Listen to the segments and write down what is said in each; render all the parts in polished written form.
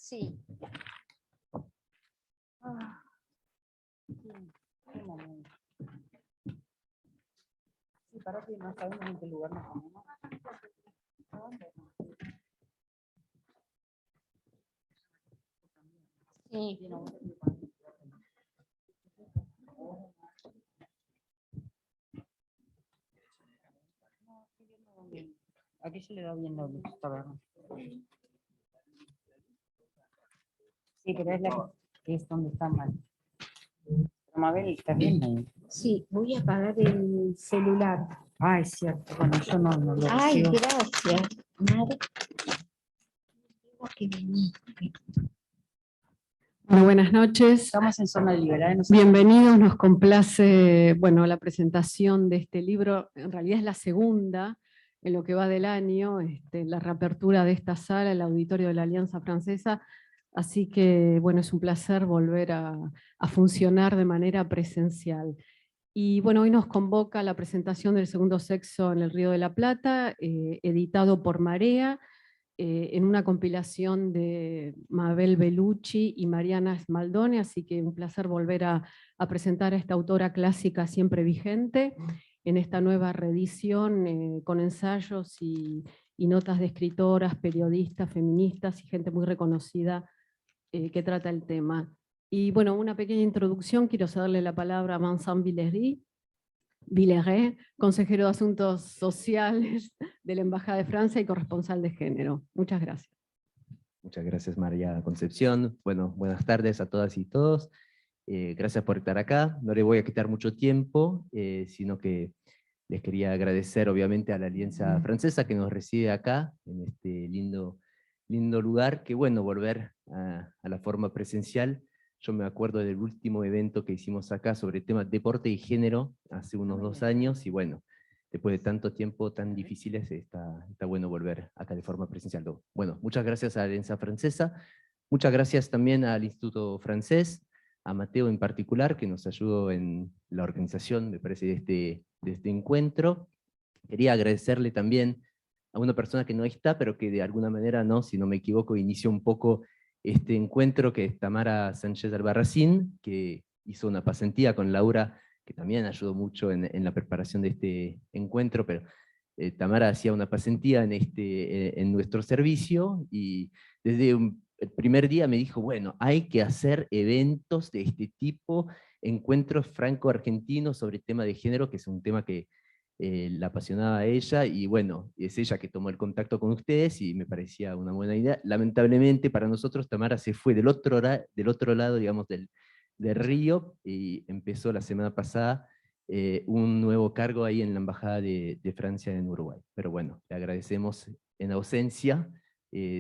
Sí. Un momento. Sí, para que no sabemos en qué lugar nos ponemos. Sí. Aquí se le da bien la luz, está bien. Sí, pero es la que es donde está mal. Mabel, ¿está bien ahí? Sí, voy a apagar el celular. Ay, cierto. Bueno, yo no lo Ay, recibo. gracias. Madre. Tengo que venir. Bueno, buenas noches. Estamos en zona liberal. Bienvenidos, nos complace, bueno, la presentación de este libro. En realidad es la segunda en lo que va del año, la reapertura de esta sala, el auditorio de la Alianza Francesa. Así que, bueno, es un placer volver a funcionar de manera presencial. Y bueno, hoy nos convoca la presentación del Segundo Sexo en el Río de la Plata, editado por Marea, en una compilación de Mabel Bellucci y Mariana Smaldone, así que un placer volver a presentar a esta autora clásica siempre vigente, en esta nueva reedición, con ensayos y notas de escritoras, periodistas, feministas y gente muy reconocida que trata el tema. Y bueno, una pequeña introducción, quiero cederle la palabra a Vincent Villeray, consejero de Asuntos Sociales de la Embajada de Francia y corresponsal de género. Muchas gracias. Muchas gracias, María Concepción. Bueno, buenas tardes a todas y todos. Gracias por estar acá. No le voy a quitar mucho tiempo, sino que les quería agradecer obviamente a la Alianza Francesa que nos recibe acá, en este lindo lugar, que bueno, volver a la forma presencial. Yo me acuerdo del último evento que hicimos acá sobre temas deporte y género, hace unos 2 años, y bueno, después de tanto tiempo tan difíciles, está bueno volver acá de forma presencial. Bueno, muchas gracias a la Alianza Francesa, muchas gracias también al Instituto Francés, a Mateo en particular, que nos ayudó en la organización, me parece, de este encuentro. Quería agradecerle también a una persona que no está, pero que de alguna manera, no, si no me equivoco, inició un poco este encuentro, que es Tamara Sánchez Albarracín, que hizo una pasantía con Laura, que también ayudó mucho en la preparación de este encuentro, pero Tamara hacía una pasantía en nuestro servicio, y desde el primer día me dijo, bueno, hay que hacer eventos de este tipo, encuentros franco-argentinos sobre el tema de género, que es un tema que la apasionaba a ella, y bueno, es ella que tomó el contacto con ustedes, y me parecía una buena idea. Lamentablemente para nosotros, Tamara se fue del otro lado, digamos, del río, y empezó la semana pasada un nuevo cargo ahí en la Embajada de Francia en Uruguay. Pero bueno, le agradecemos en ausencia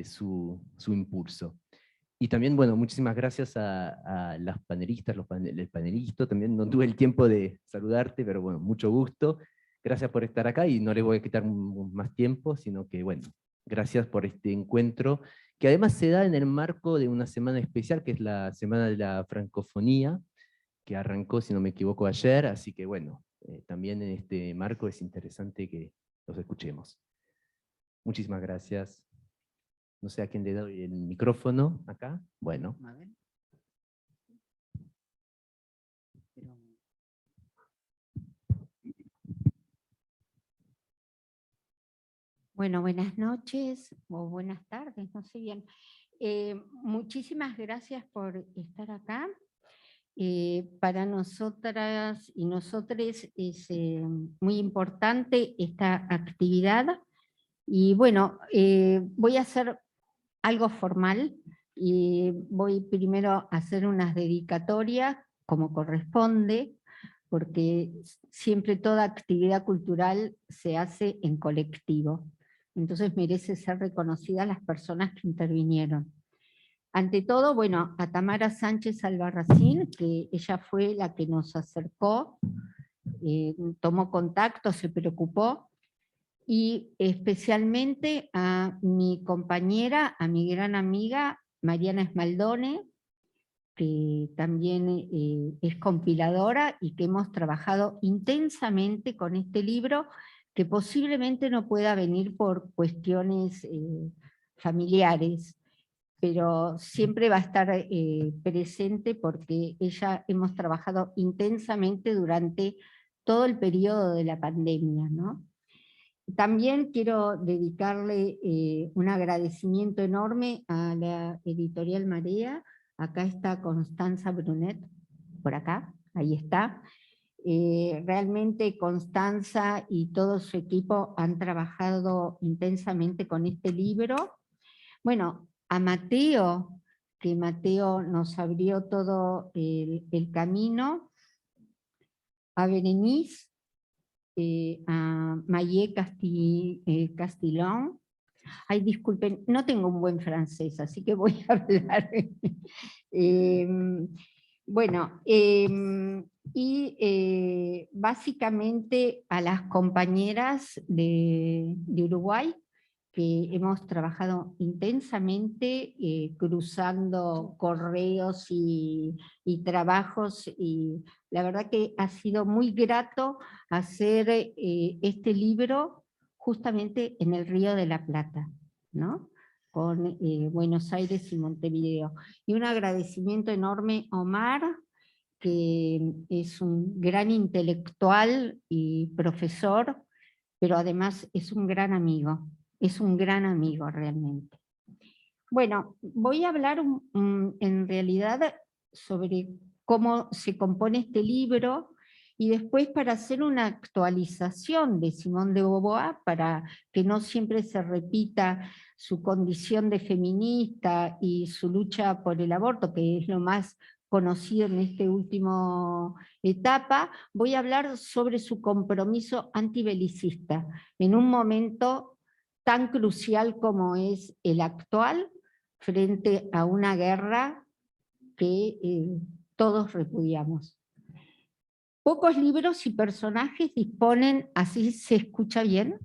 su impulso. Y también, bueno, muchísimas gracias a las panelistas, el panelista, también no tuve el tiempo de saludarte, pero bueno, mucho gusto. Gracias por estar acá, y no le voy a quitar más tiempo, sino que, bueno, gracias por este encuentro, que además se da en el marco de una semana especial, que es la Semana de la Francofonía, que arrancó, si no me equivoco, ayer, así que bueno, también en este marco es interesante que los escuchemos. Muchísimas gracias. No sé a quién le doy el micrófono acá. Bueno. Bueno, buenas noches o buenas tardes, no sé bien. Muchísimas gracias por estar acá. Para nosotras y nosotres es muy importante esta actividad. Y bueno, voy a hacer algo formal y voy primero a hacer unas dedicatorias como corresponde, porque siempre toda actividad cultural se hace en colectivo. Entonces merece ser reconocidas las personas que intervinieron. Ante todo, bueno, a Tamara Sánchez Albarracín, que ella fue la que nos acercó, tomó contacto, se preocupó, y especialmente a mi compañera, a mi gran amiga Mariana Smaldone, que también es compiladora y que hemos trabajado intensamente con este libro, que posiblemente no pueda venir por cuestiones familiares, pero siempre va a estar presente porque hemos trabajado intensamente durante todo el periodo de la pandemia, ¿no? También quiero dedicarle un agradecimiento enorme a la editorial Marea. Acá está Constanza Brunet, por acá, ahí está. Realmente Constanza y todo su equipo han trabajado intensamente con este libro. Bueno, a Mateo, que Mateo nos abrió todo el camino, a Berenice, a Mayé Castillón. Ay, disculpen, no tengo un buen francés, así que voy a hablar. Bueno, básicamente a las compañeras de Uruguay, que hemos trabajado intensamente cruzando correos y trabajos, y la verdad que ha sido muy grato hacer este libro justamente en el Río de la Plata, ¿no? Con Buenos Aires y Montevideo. Y un agradecimiento enorme a Omar, que es un gran intelectual y profesor, pero además es un gran amigo realmente. Bueno, voy a hablar en realidad sobre cómo se compone este libro, y después para hacer una actualización de Simone de Beauvoir, para que no siempre se repita su condición de feminista y su lucha por el aborto, que es lo más conocido en esta última etapa, voy a hablar sobre su compromiso antibelicista, en un momento tan crucial como es el actual, frente a una guerra que todos repudiamos. Pocos libros y personajes disponen, ¿así se escucha bien?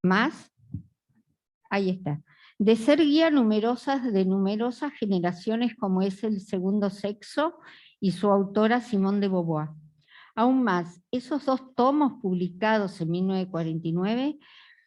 ¿Más? Ahí está. De ser guía de numerosas generaciones, como es El segundo sexo y su autora Simone de Beauvoir. Aún más, esos 2 tomos publicados en 1949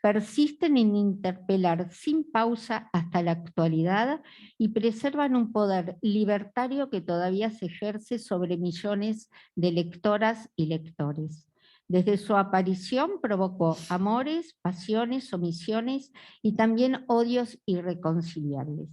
persisten en interpelar sin pausa hasta la actualidad y preservan un poder libertario que todavía se ejerce sobre millones de lectoras y lectores. Desde su aparición provocó amores, pasiones, omisiones y también odios irreconciliables.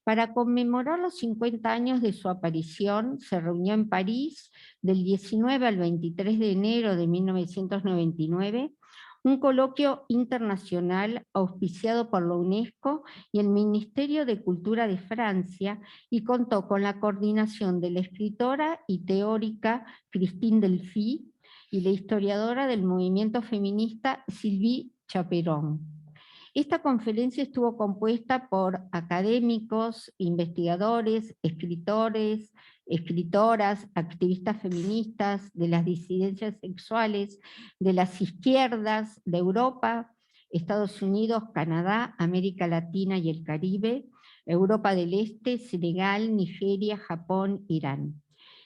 Para conmemorar los 50 años de su aparición, se reunió en París del 19 al 23 de enero de 1999 un coloquio internacional auspiciado por la UNESCO y el Ministerio de Cultura de Francia, y contó con la coordinación de la escritora y teórica Christine Delphi y la historiadora del movimiento feminista Sylvie Chaperon. Esta conferencia estuvo compuesta por académicos, investigadores, escritores, escritoras, activistas feministas, de las disidencias sexuales, de las izquierdas de Europa, Estados Unidos, Canadá, América Latina y el Caribe, Europa del Este, Senegal, Nigeria, Japón, Irán.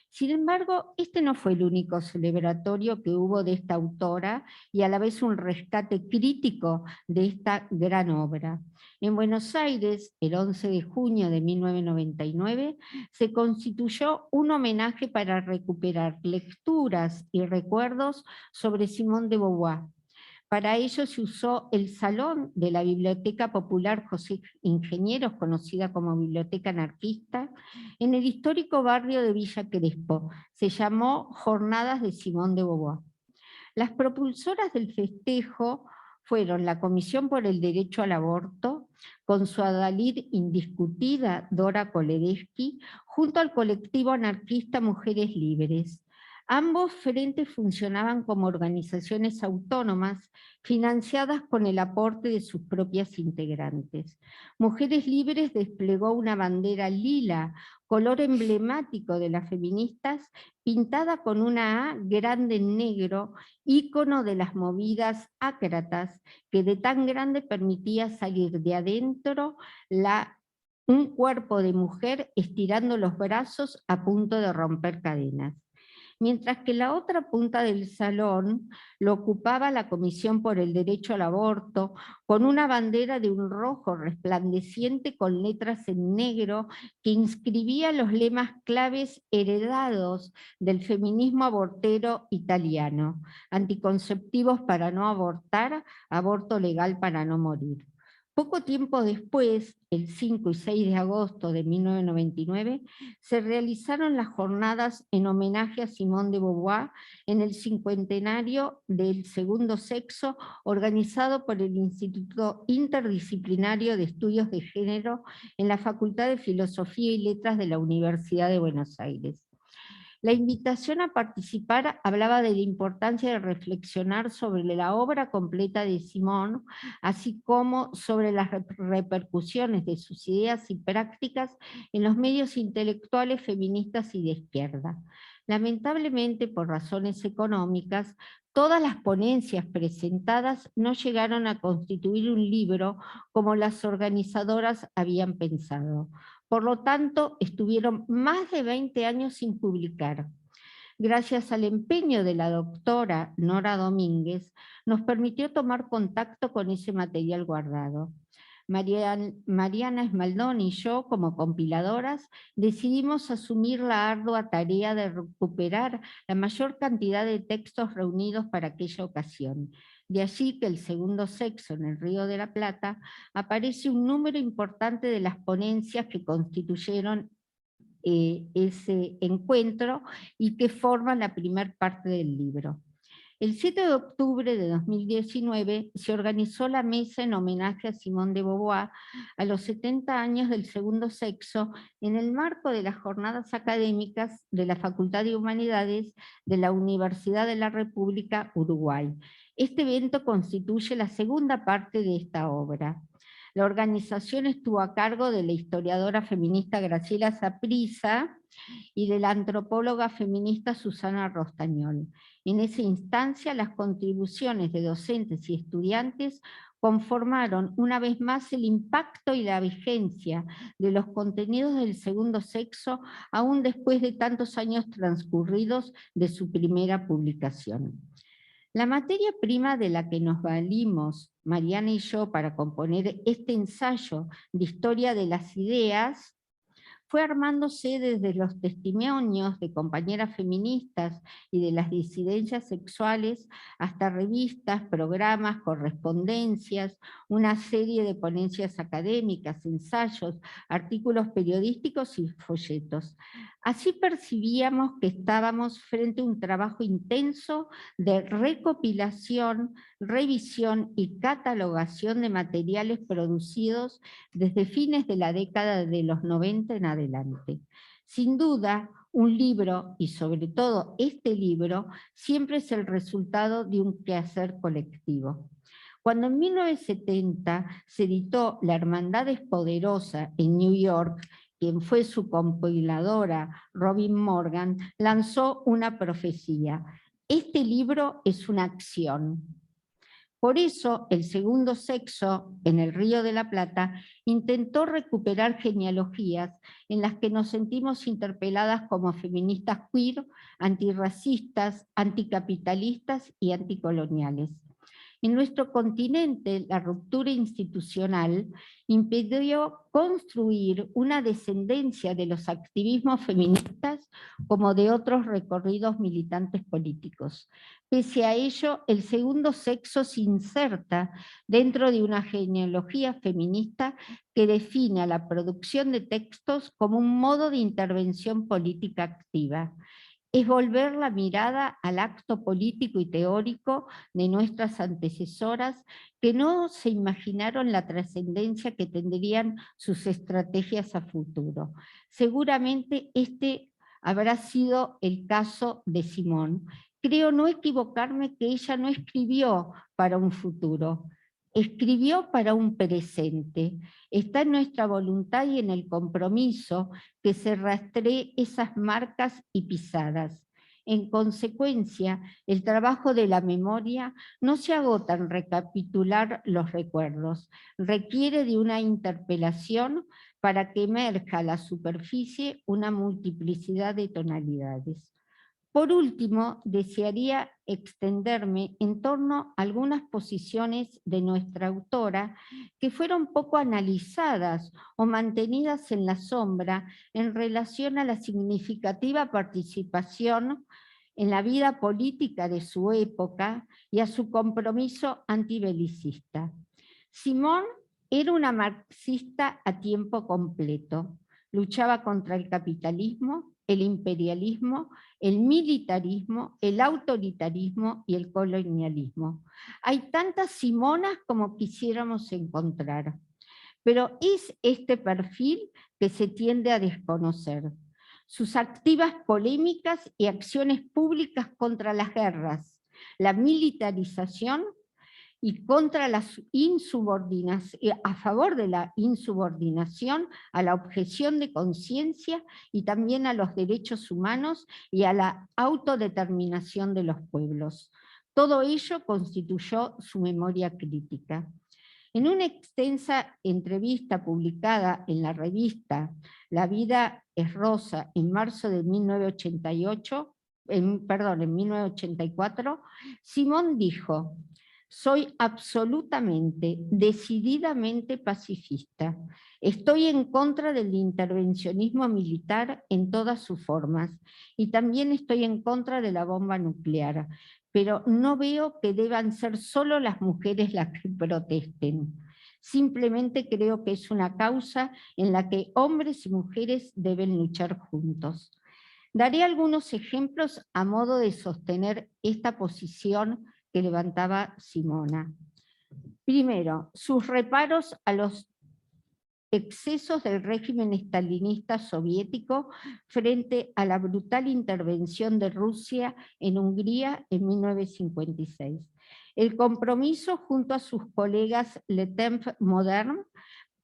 Sin embargo, este no fue el único celebratorio que hubo de esta autora, y a la vez un rescate crítico de esta gran obra. En Buenos Aires, el 11 de junio de 1999, se constituyó un homenaje para recuperar lecturas y recuerdos sobre Simone de Beauvoir. Para ello se usó el salón de la Biblioteca Popular José Ingenieros, conocida como Biblioteca Anarquista, en el histórico barrio de Villa Crespo. Se llamó Jornadas de Simone de Beauvoir. Las propulsoras del festejo fueron la Comisión por el Derecho al Aborto, con su adalid indiscutida Dora Koledeski, junto al colectivo anarquista Mujeres Libres. Ambos frentes funcionaban como organizaciones autónomas financiadas con el aporte de sus propias integrantes. Mujeres Libres desplegó una bandera lila, color emblemático de las feministas, pintada con una A grande en negro, ícono de las movidas ácratas, que de tan grande permitía salir de adentro un cuerpo de mujer estirando los brazos a punto de romper cadenas. mientras que la otra punta del salón lo ocupaba la Comisión por el Derecho al Aborto, con una bandera de un rojo resplandeciente con letras en negro que inscribía los lemas claves heredados del feminismo abortero italiano: anticonceptivos para no abortar, aborto legal para no morir. Poco tiempo después, el 5 y 6 de agosto de 1999, se realizaron las jornadas en homenaje a Simone de Beauvoir en el cincuentenario del segundo sexo, organizado por el Instituto Interdisciplinario de Estudios de Género en la Facultad de Filosofía y Letras de la Universidad de Buenos Aires. La invitación a participar hablaba de la importancia de reflexionar sobre la obra completa de Simone, así como sobre las repercusiones de sus ideas y prácticas en los medios intelectuales feministas y de izquierda. Lamentablemente, por razones económicas, todas las ponencias presentadas no llegaron a constituir un libro como las organizadoras habían pensado. Por lo tanto, estuvieron más de 20 años sin publicar. Gracias al empeño de la doctora Nora Domínguez, nos permitió tomar contacto con ese material guardado. Mariana Esmaldón y yo, como compiladoras, decidimos asumir la ardua tarea de recuperar la mayor cantidad de textos reunidos para aquella ocasión. De allí que el segundo sexo en el Río de la Plata aparece un número importante de las ponencias que constituyeron ese encuentro y que forman la primera parte del libro. El 7 de octubre de 2019 se organizó la mesa en homenaje a Simone de Beauvoir a los 70 años del segundo sexo en el marco de las jornadas académicas de la Facultad de Humanidades de la Universidad de la República Uruguay. Este evento constituye la segunda parte de esta obra. La organización estuvo a cargo de la historiadora feminista Graciela Saprissa y de la antropóloga feminista Susana Rostañol. En esa instancia, las contribuciones de docentes y estudiantes conformaron una vez más el impacto y la vigencia de los contenidos del segundo sexo, aún después de tantos años transcurridos de su primera publicación. La materia prima de la que nos valimos, Mariana y yo, para componer este ensayo de historia de las ideas, fue armándose desde los testimonios de compañeras feministas y de las disidencias sexuales hasta revistas, programas, correspondencias, una serie de ponencias académicas, ensayos, artículos periodísticos y folletos. Así percibíamos que estábamos frente a un trabajo intenso de recopilación, revisión y catalogación de materiales producidos desde fines de la década de los 90 en adelante. Sin duda, un libro, y sobre todo este libro, siempre es el resultado de un quehacer colectivo. Cuando en 1970 se editó La Hermandad es Poderosa en New York, quien fue su compiladora, Robin Morgan, lanzó una profecía: este libro es una acción. Por eso, el segundo sexo, en el Río de la Plata, intentó recuperar genealogías en las que nos sentimos interpeladas como feministas queer, antirracistas, anticapitalistas y anticoloniales. En nuestro continente, la ruptura institucional impidió construir una descendencia de los activismos feministas como de otros recorridos militantes políticos. Pese a ello, el segundo sexo se inserta dentro de una genealogía feminista que define a la producción de textos como un modo de intervención política activa. Es volver la mirada al acto político y teórico de nuestras antecesoras que no se imaginaron la trascendencia que tendrían sus estrategias a futuro. Seguramente este habrá sido el caso de Simone. Creo no equivocarme que ella no escribió para un futuro, escribió para un presente. Está en nuestra voluntad y en el compromiso que se rastree esas marcas y pisadas. En consecuencia, el trabajo de la memoria no se agota en recapitular los recuerdos, requiere de una interpelación para que emerja a la superficie una multiplicidad de tonalidades. Por último, desearía extenderme en torno a algunas posiciones de nuestra autora que fueron poco analizadas o mantenidas en la sombra en relación a la significativa participación en la vida política de su época y a su compromiso antibelicista. Simone era una marxista a tiempo completo. Luchaba contra el capitalismo, el imperialismo, el militarismo, el autoritarismo y el colonialismo. Hay tantas Simonas como quisiéramos encontrar, pero es este perfil que se tiende a desconocer. Sus activas polémicas y acciones públicas contra las guerras, la militarización y contra la insubordinación, a favor de la insubordinación, a la objeción de conciencia y también a los derechos humanos y a la autodeterminación de los pueblos. Todo ello constituyó su memoria crítica. En una extensa entrevista publicada en la revista La vida es rosa en marzo de 1984, Simone dijo: soy absolutamente, decididamente pacifista. Estoy en contra del intervencionismo militar en todas sus formas y también estoy en contra de la bomba nuclear, pero no veo que deban ser solo las mujeres las que protesten. Simplemente creo que es una causa en la que hombres y mujeres deben luchar juntos. Daré algunos ejemplos a modo de sostener esta posición que levantaba Simona. Primero, sus reparos a los excesos del régimen estalinista soviético frente a la brutal intervención de Rusia en Hungría en 1956. El compromiso junto a sus colegas Le Temps Moderne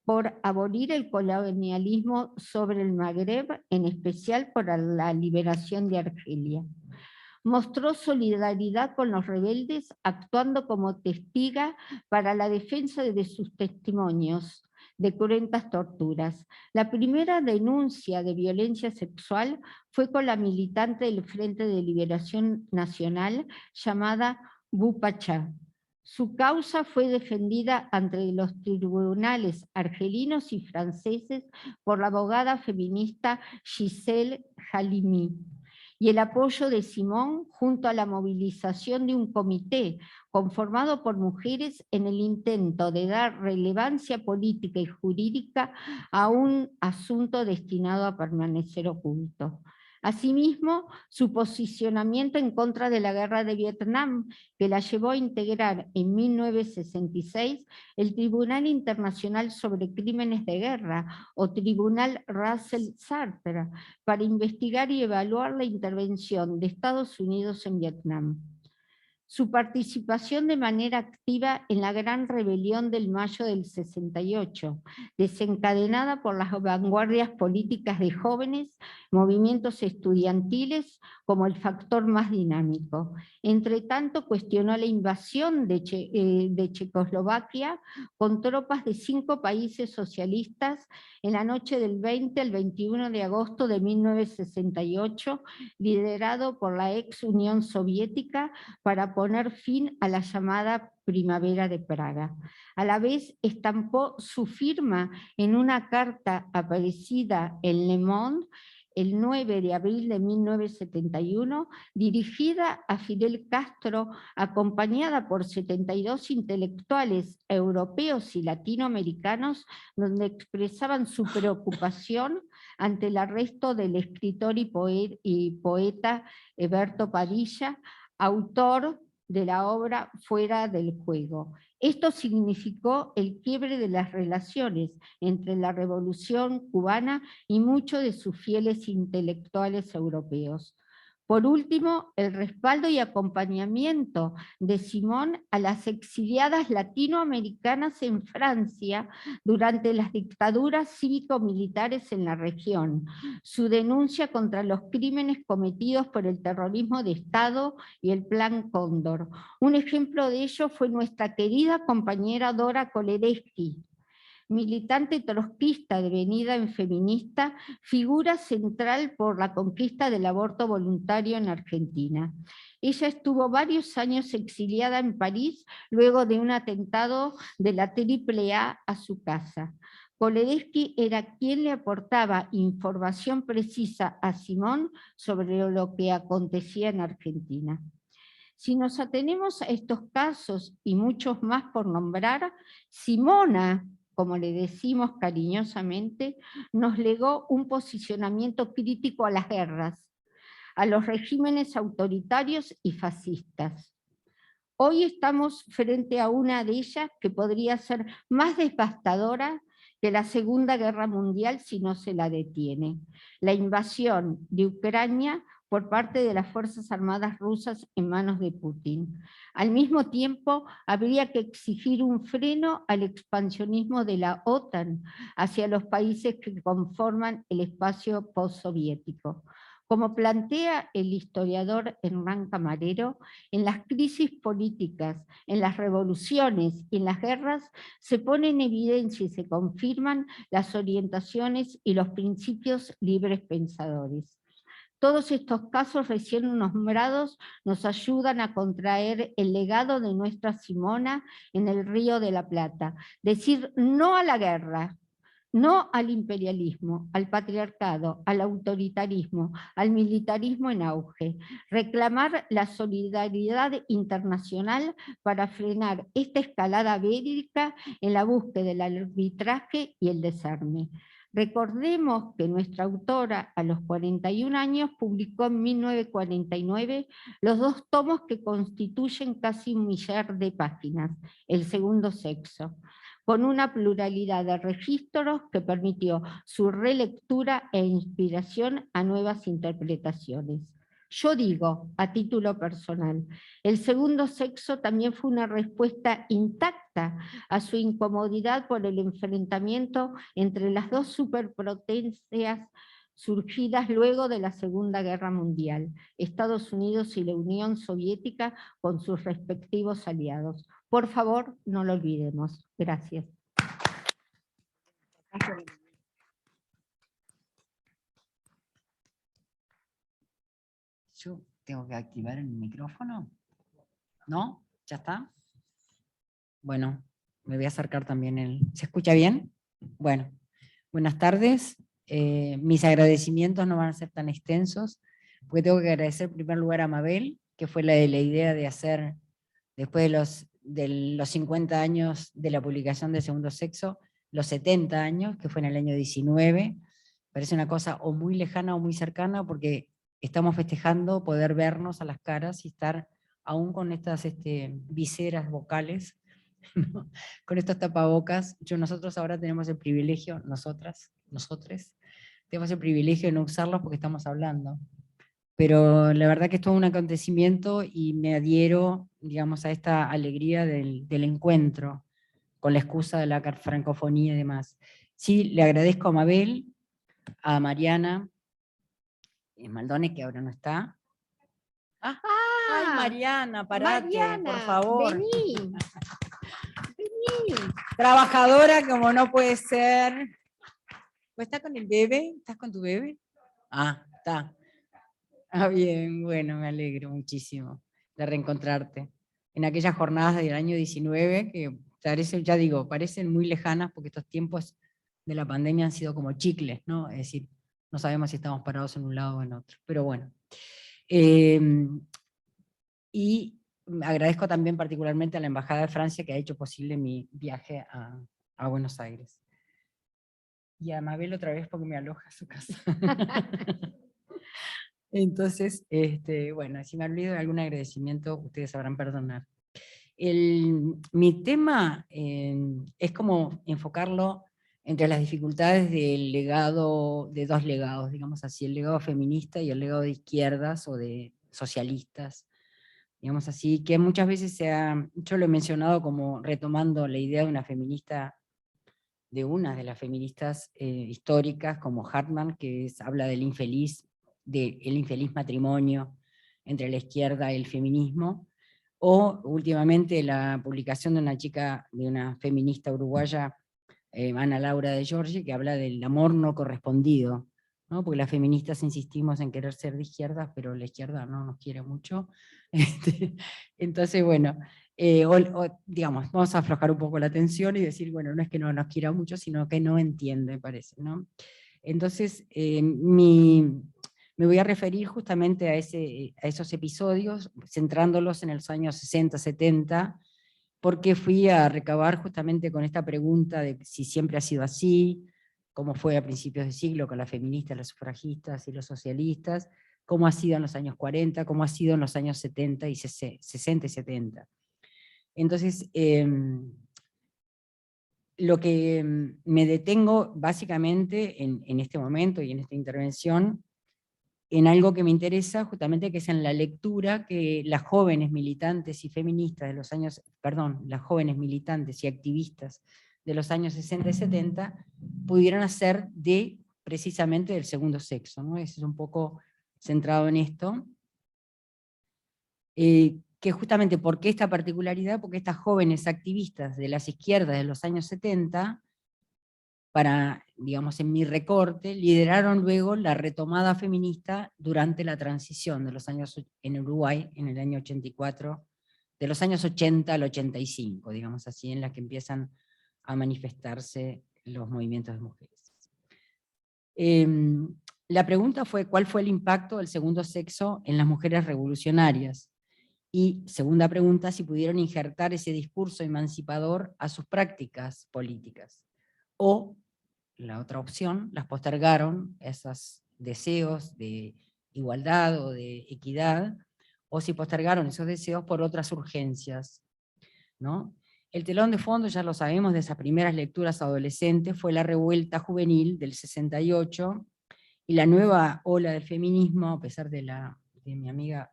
por abolir el colonialismo sobre el Magreb, en especial por la liberación de Argelia. Mostró solidaridad con los rebeldes, actuando como testiga para la defensa de sus testimonios de cruentas torturas. La primera denuncia de violencia sexual fue con la militante del Frente de Liberación Nacional llamada Bupachá. Su causa fue defendida ante los tribunales argelinos y franceses por la abogada feminista Gisèle Halimi, y el apoyo de Simone junto a la movilización de un comité conformado por mujeres en el intento de dar relevancia política y jurídica a un asunto destinado a permanecer oculto. Asimismo, su posicionamiento en contra de la guerra de Vietnam, que la llevó a integrar en 1966 el Tribunal Internacional sobre Crímenes de Guerra, o Tribunal Russell-Sartre, para investigar y evaluar la intervención de Estados Unidos en Vietnam. Su participación de manera activa en la Gran Rebelión del Mayo del 68, desencadenada por las vanguardias políticas de jóvenes, movimientos estudiantiles como el factor más dinámico. Entre tanto, cuestionó la invasión de Checoslovaquia con tropas de 5 países socialistas en la noche del 20 al 21 de agosto de 1968, liderado por la ex Unión Soviética para poner fin a la llamada Primavera de Praga. A la vez estampó su firma en una carta aparecida en Le Monde el 9 de abril de 1971, dirigida a Fidel Castro, acompañada por 72 intelectuales europeos y latinoamericanos, donde expresaban su preocupación ante el arresto del escritor y poeta Eberto Padilla, autor de la obra Fuera del Juego. Esto significó el quiebre de las relaciones entre la Revolución cubana y muchos de sus fieles intelectuales europeos. Por último, el respaldo y acompañamiento de Simone a las exiliadas latinoamericanas en Francia durante las dictaduras cívico-militares en la región, su denuncia contra los crímenes cometidos por el terrorismo de Estado y el Plan Cóndor. Un ejemplo de ello fue nuestra querida compañera Dora Kolerecki. militante trotskista devenida en feminista, figura central por la conquista del aborto voluntario en Argentina. Ella estuvo varios años exiliada en París luego de un atentado de la AAA a su casa. Poledeski era quien le aportaba información precisa a Simón sobre lo que acontecía en Argentina. Si nos atenemos a estos casos y muchos más por nombrar, Simona, como le decimos cariñosamente, nos legó un posicionamiento crítico a las guerras, a los regímenes autoritarios y fascistas. Hoy estamos frente a una de ellas que podría ser más devastadora que la Segunda Guerra Mundial si no se la detiene: la invasión de Ucrania por parte de las Fuerzas Armadas rusas en manos de Putin. Al mismo tiempo, habría que exigir un freno al expansionismo de la OTAN hacia los países que conforman el espacio postsoviético. Como plantea el historiador Hernán Camarero, en las crisis políticas, en las revoluciones y en las guerras se ponen en evidencia y se confirman las orientaciones y los principios libres pensadores. Todos estos casos recién nombrados nos ayudan a contraer el legado de nuestra Simona en el Río de la Plata. Decir no a la guerra, no al imperialismo, al patriarcado, al autoritarismo, al militarismo en auge. Reclamar la solidaridad internacional para frenar esta escalada bélica en la búsqueda del arbitraje y el desarme. Recordemos que nuestra autora, a los 41 años, publicó en 1949 los 2 tomos que constituyen casi 1 millar de páginas, El segundo sexo, con una pluralidad de registros que permitió su relectura e inspiración a nuevas interpretaciones. Yo digo, a título personal, El segundo sexo también fue una respuesta intacta a su incomodidad por el enfrentamiento entre las 2 superpotencias surgidas luego de la Segunda Guerra Mundial, Estados Unidos y la Unión Soviética con sus respectivos aliados. Por favor, no lo olvidemos. Gracias. Yo tengo que activar el micrófono. ¿No? ¿Ya está? Bueno, me voy a acercar también. ¿Se escucha bien? Bueno, buenas tardes. Mis agradecimientos no van a ser tan extensos, porque tengo que agradecer en primer lugar a Mabel, que fue la idea de hacer, después de los 50 años de la publicación de Segundo Sexo, los 70 años, que fue en el año 19. Parece una cosa o muy lejana o muy cercana, porque estamos festejando poder vernos a las caras y estar aún con estas viseras vocales, ¿no? Con estos tapabocas. Nosotros ahora tenemos el privilegio, nosotres, tenemos el privilegio de no usarlos porque estamos hablando. Pero la verdad que es todo un acontecimiento y me adhiero, digamos, a esta alegría del encuentro, con la excusa de la francofonía y demás. Sí, le agradezco a Mabel, a Mariana Maldone, que ahora no está. ¡Ay, Mariana, parate, Mariana, por favor! Vení. Vení. Trabajadora como no puede ser. ¿Pues está con el bebé? ¿Estás con tu bebé? Ah, está. Ah, bien, bueno, me alegro muchísimo de reencontrarte. En aquellas jornadas del año 19, que parecen, ya digo, parecen muy lejanas porque estos tiempos de la pandemia han sido como chicles, ¿no? Es decir, no sabemos si estamos parados en un lado o en otro, pero bueno. Y agradezco también particularmente a la Embajada de Francia que ha hecho posible mi viaje a Buenos Aires. Y a Mabel otra vez porque me aloja a su casa. Entonces, bueno, si me olvido de algún agradecimiento, ustedes sabrán perdonar. Mi tema es como enfocarlo entre las dificultades del legado, de 2 legados, digamos así, el legado feminista y el legado de izquierdas o de socialistas, digamos así, que muchas veces yo lo he mencionado como retomando la idea de una feminista, de una de las feministas históricas como Hartman, que habla del infeliz matrimonio entre la izquierda y el feminismo, o últimamente la publicación de una feminista uruguaya, Ana Laura de Giorgi, que habla del amor no correspondido, ¿no? Porque las feministas insistimos en querer ser de izquierdas, pero la izquierda no nos quiere mucho. Entonces, bueno, digamos, vamos a aflojar un poco la tensión y decir, bueno, no es que no nos quiera mucho, sino que no entiende, parece, ¿no? Entonces, me voy a referir justamente a esos episodios, centrándolos en los años 60, 70, porque fui a recabar justamente con esta pregunta de si siempre ha sido así, cómo fue a principios de siglo con las feministas, las sufragistas y los socialistas, cómo ha sido en los años 40, cómo ha sido en los años 70 y 60 y 70. Entonces, lo que me detengo básicamente en este momento y en esta intervención, en algo que me interesa justamente, que es en la lectura que las jóvenes militantes y feministas de los años, perdón, las jóvenes militantes y activistas de los años 60 y 70 pudieron hacer de precisamente del segundo sexo, ¿no? Ese es un poco centrado en esto. Que justamente, ¿por qué esta particularidad? Porque estas jóvenes activistas de las izquierdas de los años 70, para, digamos, en mi recorte, lideraron luego la retomada feminista durante la transición de los años en Uruguay, en el año 84, de los años 80 al 85, digamos así, en las que empiezan a manifestarse los movimientos de mujeres. La pregunta fue, ¿cuál fue el impacto del segundo sexo en las mujeres revolucionarias? Y segunda pregunta, si pudieron injertar ese discurso emancipador a sus prácticas políticas. O la otra opción, las postergaron, esos deseos de igualdad o de equidad, o si postergaron esos deseos por otras urgencias, ¿no? El telón de fondo, ya lo sabemos, de esas primeras lecturas adolescentes, fue la revuelta juvenil del 68, y la nueva ola del feminismo, a pesar de mi amiga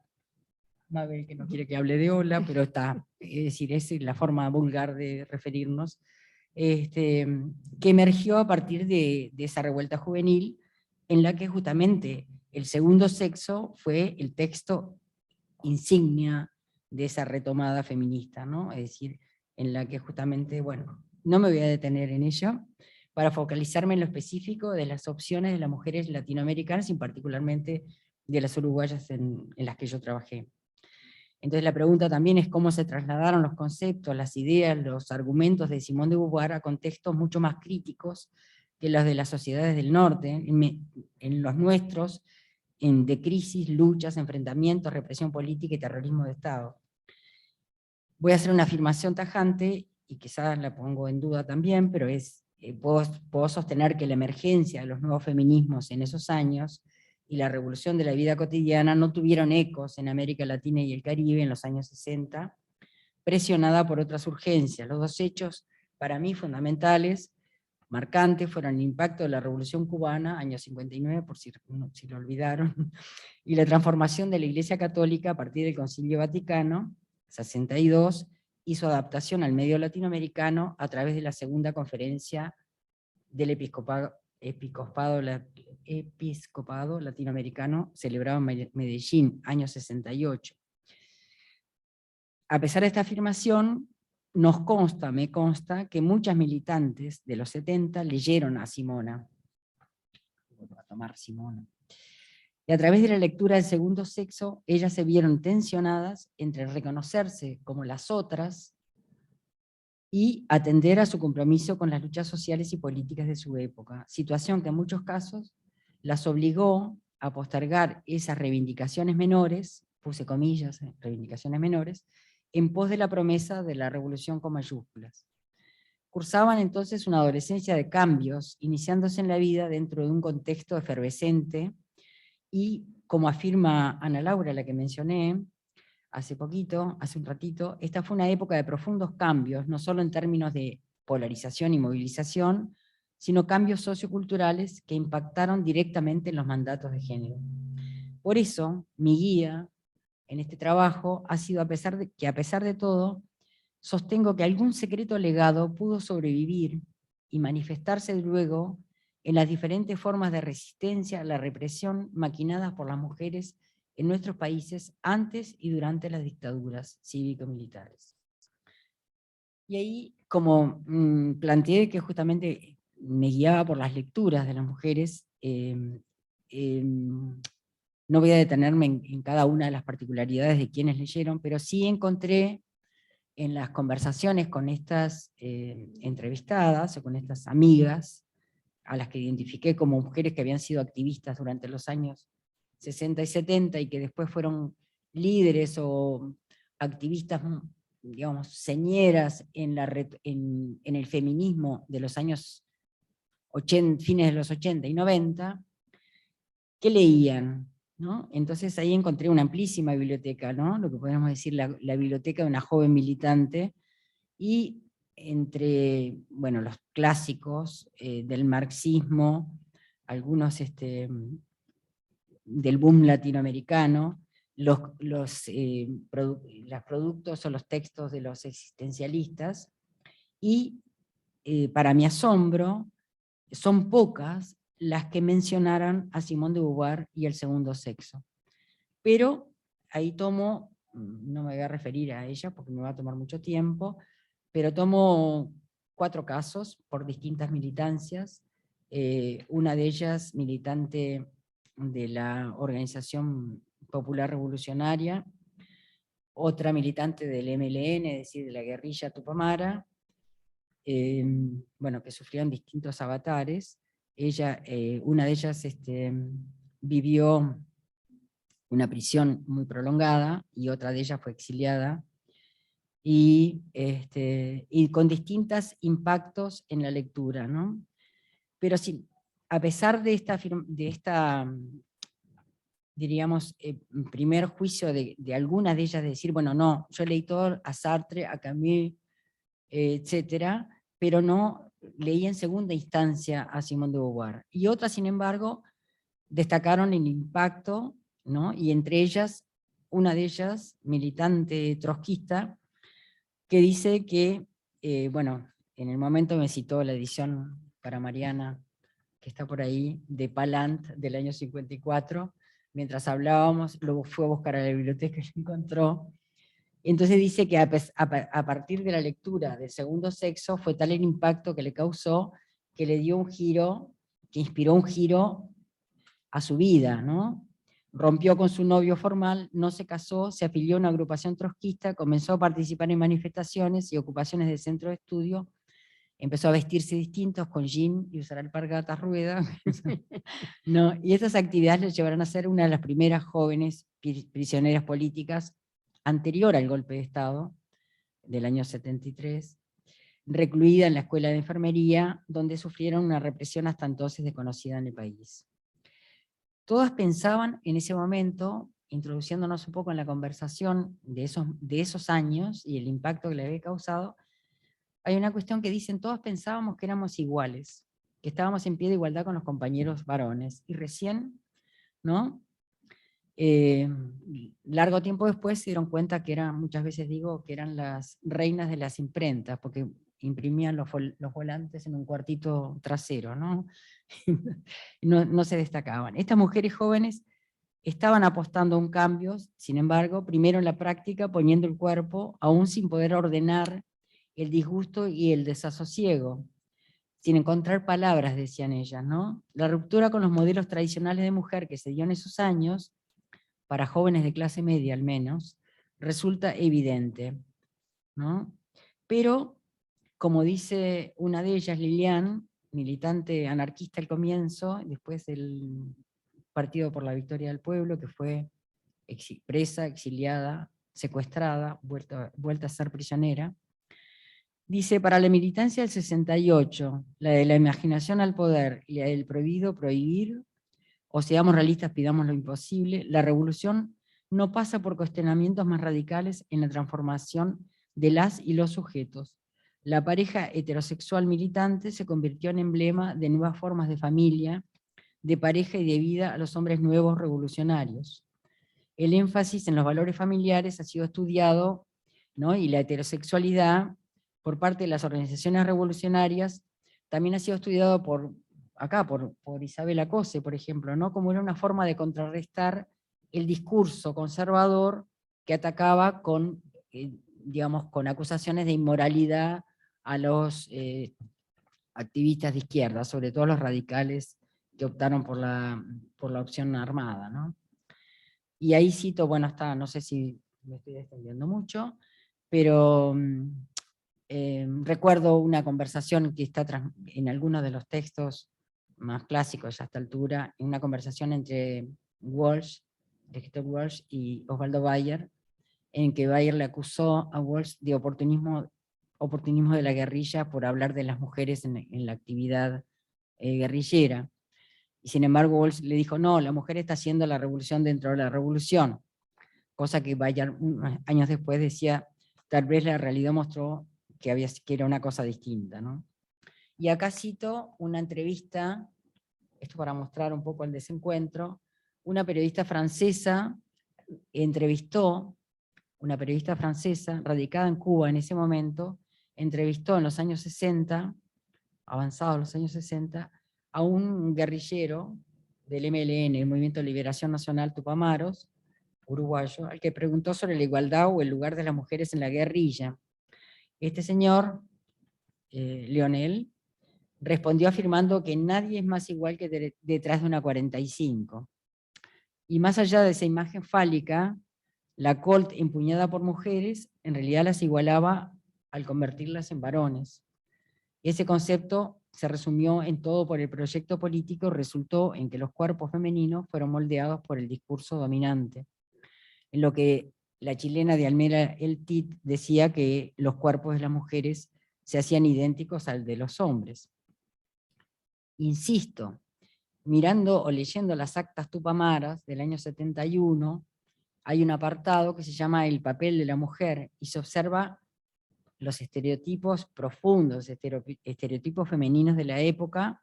Mabel, que no quiere que hable de ola, pero está, es decir, es la forma vulgar de referirnos, que emergió a partir de esa revuelta juvenil, en la que justamente el segundo sexo fue el texto insignia de esa retomada feminista, ¿no? Es decir, en la que justamente, bueno, no me voy a detener en ello, para focalizarme en lo específico de las opciones de las mujeres latinoamericanas y particularmente de las uruguayas en las que yo trabajé. Entonces la pregunta también es cómo se trasladaron los conceptos, las ideas, los argumentos de Simone de Beauvoir a contextos mucho más críticos que los de las sociedades del norte, en los nuestros, de crisis, luchas, enfrentamientos, represión política y terrorismo de Estado. Voy a hacer una afirmación tajante, y quizás la pongo en duda también, pero puedo sostener que la emergencia de los nuevos feminismos en esos años y la revolución de la vida cotidiana no tuvieron ecos en América Latina y el Caribe en los años 60, presionada por otras urgencias. Los dos hechos, para mí, fundamentales, marcantes, fueron el impacto de la Revolución Cubana, año 59, por si lo olvidaron, y la transformación de la Iglesia Católica a partir del Concilio Vaticano, 62, y su adaptación al medio latinoamericano a través de la segunda conferencia del episcopado latinoamericano, celebrado en Medellín, año 68. A pesar de esta afirmación, me consta que muchas militantes de los 70 leyeron a Simona, a tomar Simona, y a través de la lectura del segundo sexo, ellas se vieron tensionadas entre reconocerse como las otras y atender a su compromiso con las luchas sociales y políticas de su época, situación que en muchos casos las obligó a postergar esas reivindicaciones menores, puse comillas, reivindicaciones menores, en pos de la promesa de la revolución con mayúsculas. Cursaban entonces una adolescencia de cambios, iniciándose en la vida dentro de un contexto efervescente, y como afirma Ana Laura, la que mencioné hace un ratito, esta fue una época de profundos cambios, no solo en términos de polarización y movilización, sino cambios socioculturales que impactaron directamente en los mandatos de género. Por eso, mi guía en este trabajo ha sido a pesar de todo, sostengo que algún secreto legado pudo sobrevivir y manifestarse luego en las diferentes formas de resistencia a la represión maquinadas por las mujeres en nuestros países antes y durante las dictaduras cívico-militares. Y ahí como planteé que justamente me guiaba por las lecturas de las mujeres, no voy a detenerme en cada una de las particularidades de quienes leyeron, pero sí encontré en las conversaciones con estas entrevistadas, o con estas amigas, a las que identifiqué como mujeres que habían sido activistas durante los años 60 y 70, y que después fueron líderes o activistas, digamos, señeras en el feminismo de los años 80, fines de los 80 y 90, que leían, ¿no? Entonces ahí encontré una amplísima biblioteca, ¿no? Lo que podemos decir la biblioteca de una joven militante, y entre, bueno, los clásicos del marxismo, algunos del boom latinoamericano, los productos o los textos de los existencialistas, y para mi asombro, son pocas las que mencionaran a Simone de Beauvoir y el segundo sexo. Pero ahí tomo, no me voy a referir a ella porque me va a tomar mucho tiempo, pero tomo 4 casos por distintas militancias, una de ellas militante de la Organización Popular Revolucionaria, otra militante del MLN, es decir, de la guerrilla Tupamara, bueno, que sufrieron distintos avatares. Ella, una de ellas vivió una prisión muy prolongada, y otra de ellas fue exiliada, y con distintos impactos en la lectura, ¿no? Pero sí, a pesar de esta diríamos, primer juicio de algunas de ellas, de decir, bueno, no, yo leí todo a Sartre, a Camus, etcétera, pero no leí en segunda instancia a Simone de Beauvoir. Y otras, sin embargo, destacaron el impacto, ¿no? Y entre ellas, una de ellas, militante trotskista, que dice que, bueno, en el momento me citó la edición para Mariana, que está por ahí, de Palant, del año 54, mientras hablábamos, luego fue a buscar a la biblioteca y lo encontró. Entonces dice que a partir de la lectura del segundo sexo, fue tal el impacto que le causó, que le dio un giro, que inspiró un giro a su vida, ¿no? Rompió con su novio formal, no se casó, se afilió a una agrupación trotskista, comenzó a participar en manifestaciones y ocupaciones del centro de estudio, empezó a vestirse distintos con jean y usar alpargatas ruedas, ¿no? Y estas actividades le llevaron a ser una de las primeras jóvenes prisioneras políticas anterior al golpe de Estado del año 73, recluida en la escuela de enfermería, donde sufrieron una represión hasta entonces desconocida en el país. Todas pensaban en ese momento, introduciéndonos un poco en la conversación de esos años y el impacto que le había causado, hay una cuestión que dicen, todos pensábamos que éramos iguales, que estábamos en pie de igualdad con los compañeros varones, y recién, ¿no? Largo tiempo después se dieron cuenta que eran, muchas veces digo, que eran las reinas de las imprentas, porque imprimían los volantes en un cuartito trasero, ¿no? No se destacaban. Estas mujeres jóvenes estaban apostando a un cambio, sin embargo, primero en la práctica, poniendo el cuerpo, aún sin poder ordenar el disgusto y el desasosiego, sin encontrar palabras, decían ellas, ¿no? La ruptura con los modelos tradicionales de mujer que se dio en esos años, para jóvenes de clase media al menos, resulta evidente, ¿no? Pero, como dice una de ellas, Lilian, militante anarquista al comienzo, después del Partido por la Victoria del Pueblo, que fue presa, exiliada, secuestrada, vuelta a ser prisionera, dice, para la militancia del 68, la de la imaginación al poder y la del prohibido prohibir, o seamos realistas, pidamos lo imposible, la revolución no pasa por cuestionamientos más radicales en la transformación de las y los sujetos. La pareja heterosexual militante se convirtió en emblema de nuevas formas de familia, de pareja y de vida a los hombres nuevos revolucionarios. El énfasis en los valores familiares ha sido estudiado, ¿no? Y la heterosexualidad, por parte de las organizaciones revolucionarias, también ha sido estudiado por Isabel Acose, por ejemplo, ¿no? Como era una forma de contrarrestar el discurso conservador que atacaba con, digamos, con acusaciones de inmoralidad a los activistas de izquierda, sobre todo los radicales que optaron por la opción armada, ¿no? Y ahí cito, bueno, no sé si me estoy extendiendo mucho, pero recuerdo una conversación que está en algunos de los textos más clásicos a esta altura, una conversación entre Walsh, el escritor Walsh, y Osvaldo Bayer, en que Bayer le acusó a Walsh de oportunismo de la guerrilla por hablar de las mujeres en la actividad guerrillera. Y sin embargo Walsh le dijo, no, la mujer está haciendo la revolución dentro de la revolución, cosa que Bayer años después decía, tal vez la realidad mostró que era una cosa distinta, ¿no? Y acá cito una entrevista, esto para mostrar un poco el desencuentro, una periodista francesa radicada en Cuba en ese momento, entrevistó en los años 60, avanzados los años 60, a un guerrillero del MLN, el Movimiento de Liberación Nacional Tupamaros, uruguayo, al que preguntó sobre la igualdad o el lugar de las mujeres en la guerrilla. Este señor, Leonel, respondió afirmando que nadie es más igual que detrás de una 45. Y más allá de esa imagen fálica, la Colt empuñada por mujeres en realidad las igualaba al convertirlas en varones. Ese concepto se resumió en todo por el proyecto político, resultó en que los cuerpos femeninos fueron moldeados por el discurso dominante, en lo que la chilena de Almera El Tit decía que los cuerpos de las mujeres se hacían idénticos al de los hombres. Insisto, mirando o leyendo las actas tupamaras del año 71, hay un apartado que se llama El papel de la mujer, y se observa los estereotipos profundos, estereotipos femeninos de la época,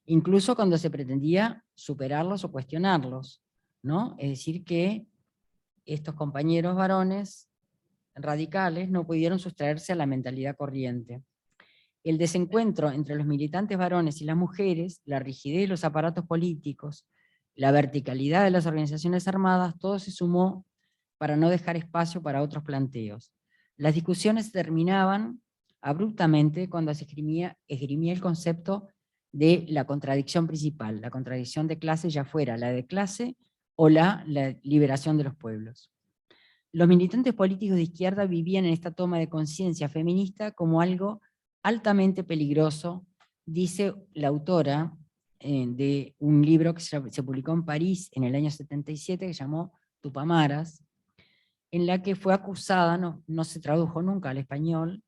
incluso cuando se pretendía superarlos o cuestionarlos, ¿no? Es decir, que estos compañeros varones radicales no pudieron sustraerse a la mentalidad corriente. El desencuentro entre los militantes varones y las mujeres, la rigidez de los aparatos políticos, la verticalidad de las organizaciones armadas, todo se sumó para no dejar espacio para otros planteos. Las discusiones terminaban abruptamente cuando se esgrimía el concepto de la contradicción principal, la contradicción de clase, ya fuera la de clase o la liberación de los pueblos. Los militantes políticos de izquierda vivían en esta toma de conciencia feminista como algo altamente peligroso, dice la autora de un libro que se publicó en París en el año 77, que se llamó Tupamaras, en la que fue acusada, no se tradujo nunca al español,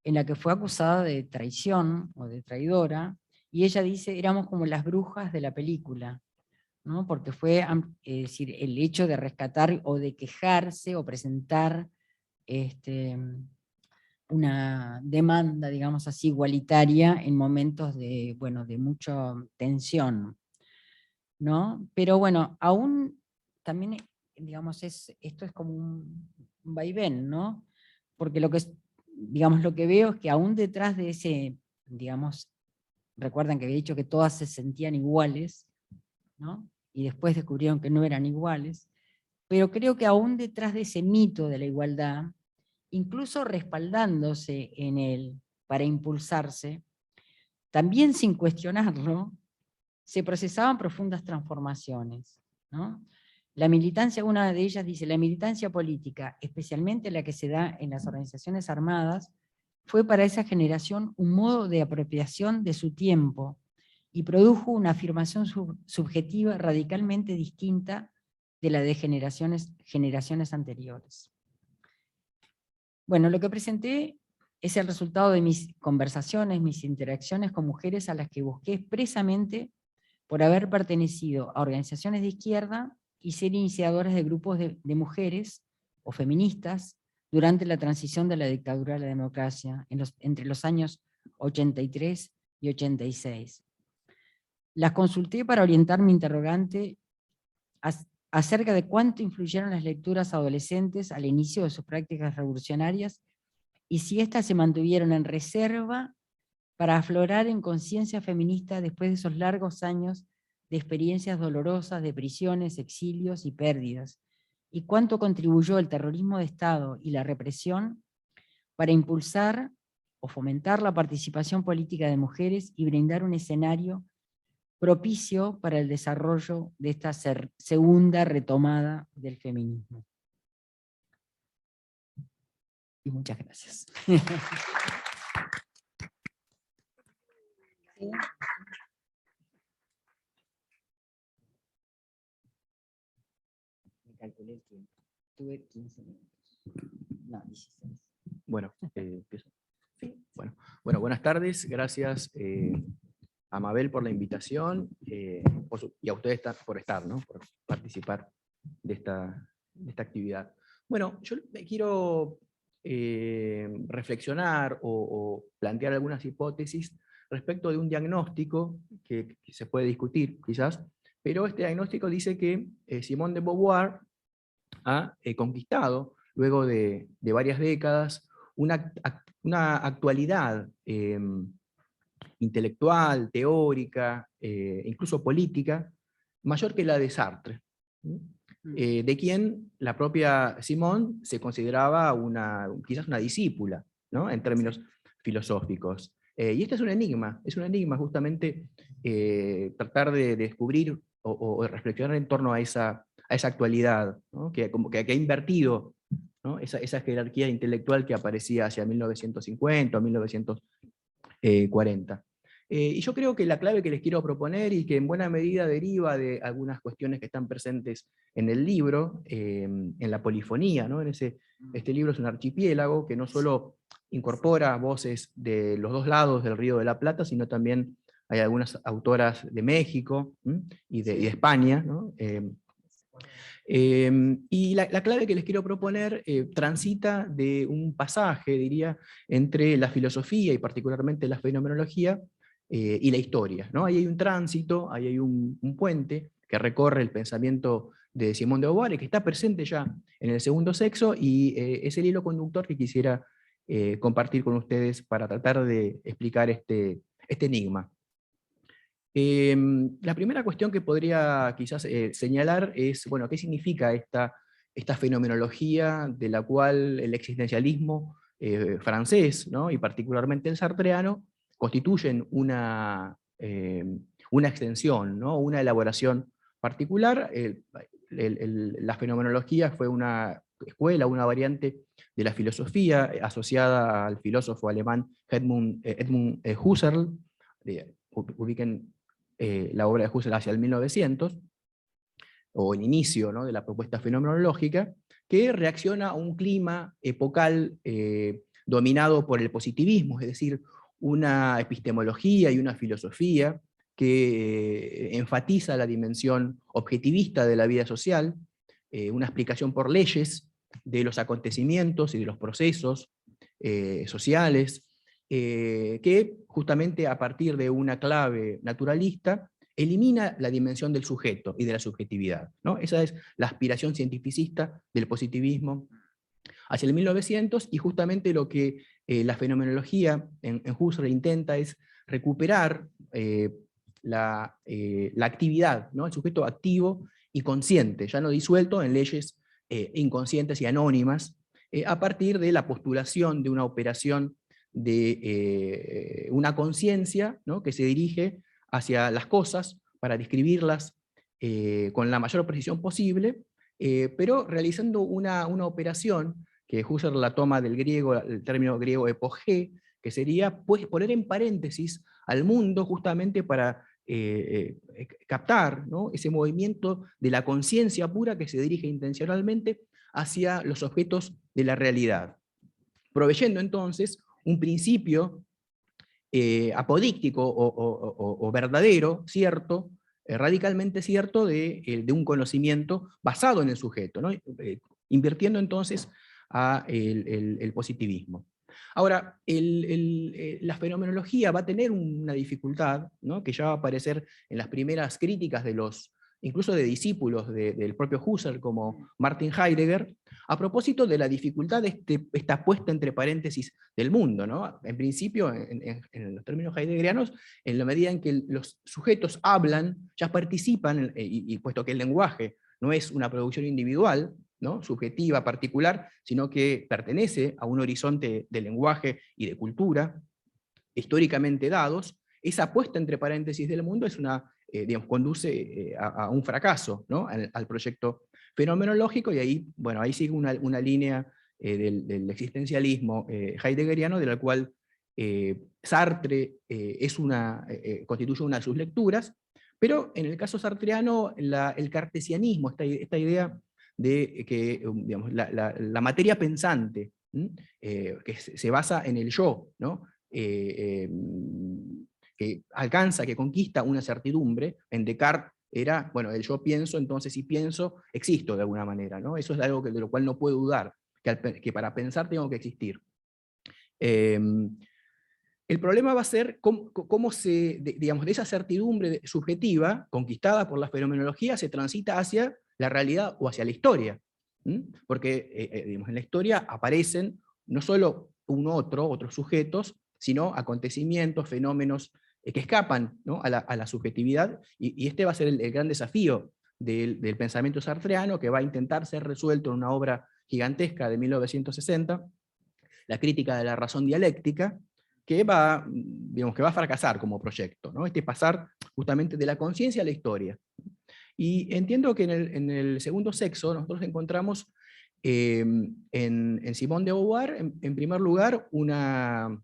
en la que fue acusada de traición o de traidora, y ella dice, éramos como las brujas de la película, ¿no? Porque fue decir, el hecho de rescatar o de quejarse o presentar una demanda, digamos así, igualitaria en momentos de, bueno, de mucha tensión, ¿no? Pero bueno, aún también, digamos, esto es como un vaivén, ¿no? Porque digamos, lo que veo es que aún detrás de ese, digamos, recuerdan que había dicho que todas se sentían iguales, ¿no? Y después descubrieron que no eran iguales, pero creo que aún detrás de ese mito de la igualdad, incluso respaldándose en él para impulsarse, también sin cuestionarlo, se procesaban profundas transformaciones, ¿no? La militancia, una de ellas dice, la militancia política, especialmente la que se da en las organizaciones armadas, fue para esa generación un modo de apropiación de su tiempo y produjo una afirmación subjetiva radicalmente distinta de la de generaciones anteriores. Bueno, lo que presenté es el resultado de mis conversaciones, mis interacciones con mujeres a las que busqué expresamente por haber pertenecido a organizaciones de izquierda y ser iniciadoras de grupos de mujeres o feministas durante la transición de la dictadura a la democracia entre los años 83 y 86. Las consulté para orientar mi interrogante acerca de cuánto influyeron las lecturas adolescentes al inicio de sus prácticas revolucionarias y si éstas se mantuvieron en reserva para aflorar en conciencia feminista después de esos largos años de experiencias dolorosas, de prisiones, exilios y pérdidas, y cuánto contribuyó el terrorismo de Estado y la represión para impulsar o fomentar la participación política de mujeres y brindar un escenario propicio para el desarrollo de esta segunda retomada del feminismo. Y muchas gracias. Me calculé el tiempo. Tuve 15 minutos. No, 16. Bueno, empiezo. Sí, bueno, buenas tardes. Gracias a Mabel por la invitación y a ustedes por estar, ¿no? Por participar de esta actividad. Bueno, yo me quiero reflexionar o plantear algunas hipótesis respecto de un diagnóstico que se puede discutir quizás, pero este diagnóstico dice que Simone de Beauvoir ha conquistado, luego de varias décadas, una actualidad intelectual, teórica, incluso política, mayor que la de Sartre, de quien la propia Simone se consideraba quizás una discípula, ¿no? En términos filosóficos. Y este es un enigma justamente tratar de descubrir o reflexionar en torno a esa actualidad, ¿no? que ha invertido, ¿no? esa jerarquía intelectual que aparecía hacia 1950 o 1940. Y yo creo que la clave que les quiero proponer, y que en buena medida deriva de algunas cuestiones que están presentes en el libro, en la polifonía, ¿no? Este libro es un archipiélago que no solo incorpora voces de los dos lados del Río de la Plata, sino también hay algunas autoras de México y de España, ¿no? Y la clave que les quiero proponer transita de un pasaje, diría, entre la filosofía y particularmente la fenomenología y la historia, ¿no? Ahí hay un tránsito, ahí hay un puente que recorre el pensamiento de Simone de Beauvoir, que está presente ya en el segundo sexo, y es el hilo conductor que quisiera compartir con ustedes para tratar de explicar este enigma. La primera cuestión que podría quizás señalar es, bueno, ¿qué significa esta fenomenología de la cual el existencialismo francés, ¿no? Y particularmente el sartreano, constituyen una extensión, ¿no? Una elaboración particular? La fenomenología fue una escuela, una variante de la filosofía asociada al filósofo alemán Edmund Husserl. Ubiquen la obra de Husserl hacia el 1900, o el inicio, ¿no? de la propuesta fenomenológica, que reacciona a un clima epocal dominado por el positivismo, es decir, una epistemología y una filosofía que enfatiza la dimensión objetivista de la vida social, una explicación por leyes de los acontecimientos y de los procesos sociales, que justamente a partir de una clave naturalista elimina la dimensión del sujeto y de la subjetividad, ¿no? Esa es la aspiración cientificista del positivismo hacia el 1900, y justamente lo que la fenomenología en Husserl intenta es recuperar la actividad, ¿no? El sujeto activo y consciente, ya no disuelto en leyes inconscientes y anónimas, a partir de la postulación de una operación de una conciencia, ¿no? que se dirige hacia las cosas para describirlas con la mayor precisión posible, pero realizando una operación que Husserl la toma del griego, el término griego epogé, que sería pues, poner en paréntesis al mundo justamente para captar, ¿no? ese movimiento de la conciencia pura que se dirige intencionalmente hacia los objetos de la realidad, proveyendo entonces un principio apodíctico o verdadero, cierto, radicalmente cierto, de un conocimiento basado en el sujeto, ¿no? Invirtiendo entonces a el positivismo. Ahora, la fenomenología va a tener una dificultad, ¿no? que ya va a aparecer en las primeras críticas de incluso de discípulos del propio Husserl, como Martin Heidegger, a propósito de la dificultad de esta puesta entre paréntesis del mundo, ¿no? En principio, en los términos heideggerianos, en la medida en que los sujetos hablan, ya participan, y puesto que el lenguaje no es una producción individual, ¿no? subjetiva, particular, sino que pertenece a un horizonte de lenguaje y de cultura, históricamente dados, esa puesta entre paréntesis del mundo es digamos, conduce a un fracaso, ¿no? al proyecto fenomenológico, y ahí, bueno, ahí sigue una línea del existencialismo heideggeriano, de la cual Sartre constituye una de sus lecturas, pero en el caso sartreano, el cartesianismo, esta idea de que digamos, la materia pensante, que se basa en el yo, ¿no? Que alcanza, que conquista una certidumbre. En Descartes era, bueno, el yo pienso, entonces si pienso, existo de alguna manera, ¿no? Eso es algo de lo cual no puedo dudar, que para pensar tengo que existir. El problema va a ser cómo digamos, de esa certidumbre subjetiva, conquistada por la fenomenología, se transita hacia la realidad o hacia la historia. Porque digamos, en la historia aparecen no solo otros sujetos, sino acontecimientos, fenómenos que escapan, ¿no? a la subjetividad, y este va a ser el gran desafío del pensamiento sartreano, que va a intentar ser resuelto en una obra gigantesca de 1960, La crítica de la razón dialéctica, que va a fracasar como proyecto, ¿no? Pasar justamente de la conciencia a la historia. Y entiendo que en el segundo sexo nosotros encontramos en Simone de Beauvoir, en primer lugar, una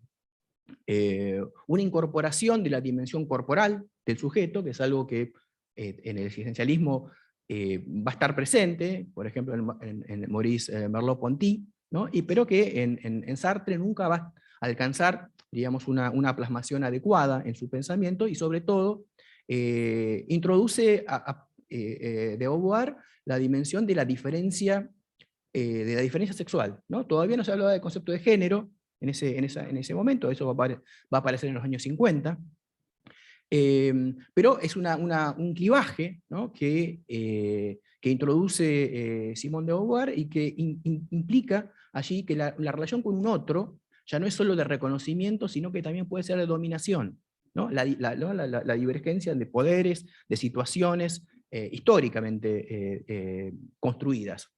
incorporación de la dimensión corporal del sujeto, que es algo que en el existencialismo va a estar presente, por ejemplo en Maurice Merleau-Ponty, ¿no? Pero que en Sartre nunca va a alcanzar, digamos, una plasmación adecuada en su pensamiento, y sobre todo introduce de Beauvoir la dimensión de la diferencia sexual, ¿no? Todavía no se hablaba del concepto de género en ese momento, eso va a aparecer en los años 50, pero es un clivaje, ¿no? que introduce Simone de Beauvoir, y que implica allí que la relación con un otro ya no es solo de reconocimiento, sino que también puede ser de dominación, ¿no? La divergencia de poderes, de situaciones históricamente construidas.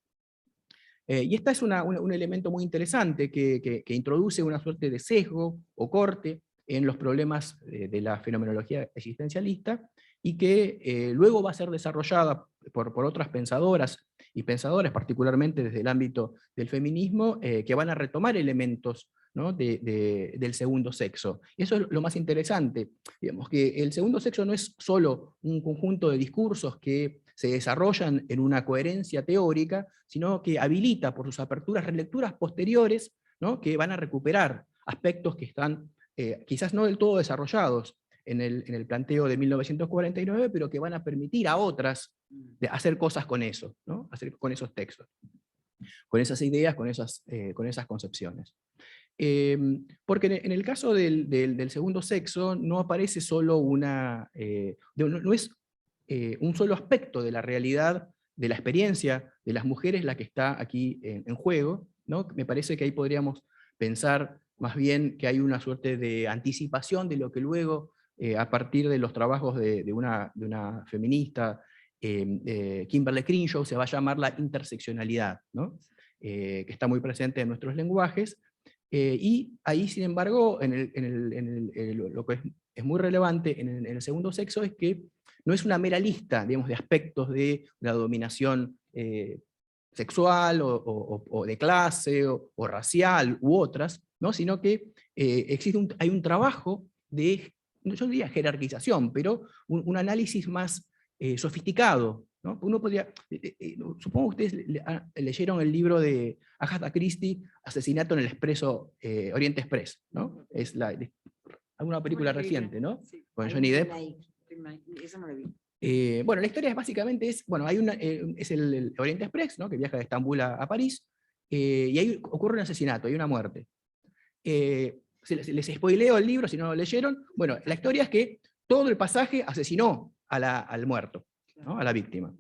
Y este es un elemento muy interesante que introduce una suerte de sesgo o corte en los problemas de la fenomenología existencialista, y que luego va a ser desarrollada por otras pensadoras y pensadores, particularmente desde el ámbito del feminismo, que van a retomar elementos, ¿no? del segundo sexo. Y eso es lo más interesante, digamos, que el segundo sexo no es solo un conjunto de discursos que se desarrollan en una coherencia teórica, sino que habilita por sus aperturas relecturas posteriores, ¿no? que van a recuperar aspectos que están quizás no del todo desarrollados en el planteo de 1949, pero que van a permitir a otras hacer cosas con eso, ¿no? hacer con esos textos, con esas ideas, con esas concepciones. Porque en el caso del segundo sexo no aparece solo no es un solo aspecto de la realidad, de la experiencia de las mujeres la que está aquí en juego, ¿no? Me parece que ahí podríamos pensar más bien que hay una suerte de anticipación de lo que luego, a partir de los trabajos de una feminista, Kimberly Crenshaw, se va a llamar la interseccionalidad, ¿no? Que está muy presente en nuestros lenguajes. Y ahí, sin embargo, lo que es muy relevante en el segundo sexo es que no es una mera lista, digamos, de aspectos de la dominación sexual o de clase o racial u otras, ¿no? Sino que hay un trabajo de, yo diría jerarquización, pero un análisis más sofisticado, ¿no? Uno podría, supongo que ustedes leyeron el libro de Agatha Christie, Asesinato en el Expreso, Oriente Express, ¿no? Es alguna película reciente, ¿no? Sí, Con Johnny Depp. Eso no lo vi. Bueno, la historia básicamente es, bueno, es el Oriente Express, ¿no? Que viaja de Estambul a París, y ahí ocurre un asesinato, hay una muerte. Les spoileo el libro si no lo leyeron. Bueno, la historia es que todo el pasaje asesinó al muerto, ¿no? A la víctima.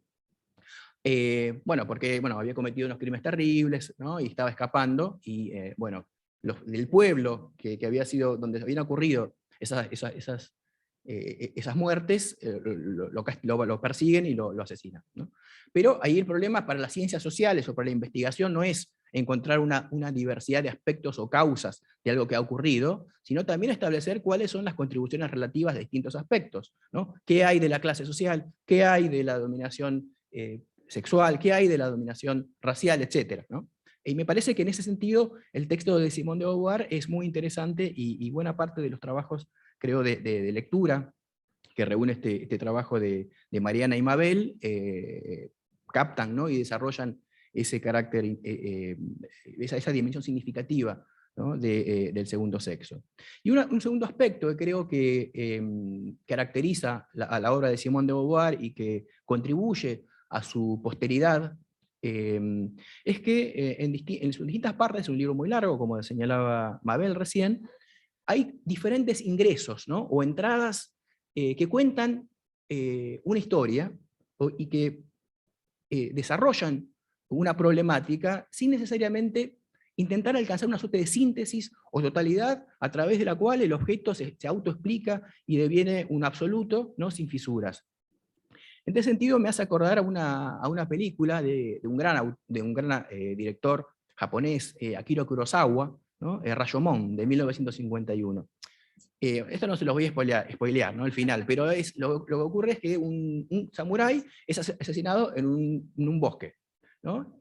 Bueno, porque había cometido unos crímenes terribles, ¿no? Y estaba escapando, y bueno, del pueblo que había sido, donde habían ocurrido esas esas muertes, lo persiguen y lo asesinan, ¿no? Pero ahí el problema para las ciencias sociales o para la investigación no es encontrar una diversidad de aspectos o causas de algo que ha ocurrido, sino también establecer cuáles son las contribuciones relativas de distintos aspectos, ¿no? ¿Qué hay de la clase social? ¿Qué hay de la dominación sexual? ¿Qué hay de la dominación racial? Etcétera, ¿no? Y me parece que en ese sentido el texto de Simone de Beauvoir es muy interesante y buena parte de los trabajos, creo, de lectura que reúne este trabajo de Mariana y Mabel, captan, ¿no? Y desarrollan ese carácter, esa dimensión significativa, ¿no? Del segundo sexo. Y un segundo aspecto que creo que caracteriza a la obra de Simone de Beauvoir y que contribuye a su posteridad, es que en sus distintas partes, es un libro muy largo, como señalaba Mabel recién, hay diferentes ingresos, ¿no? O entradas que cuentan una historia y que desarrollan una problemática sin necesariamente intentar alcanzar una suerte de síntesis o totalidad a través de la cual el objeto se autoexplica y deviene un absoluto, ¿no? Sin fisuras. En este sentido me hace acordar a una película de un gran director japonés, Akira Kurosawa, ¿no? Rashomon, de 1951. Esto no se los voy a spoilear, ¿no? El final, pero lo que ocurre es que un samurái es asesinado en un bosque, ¿no?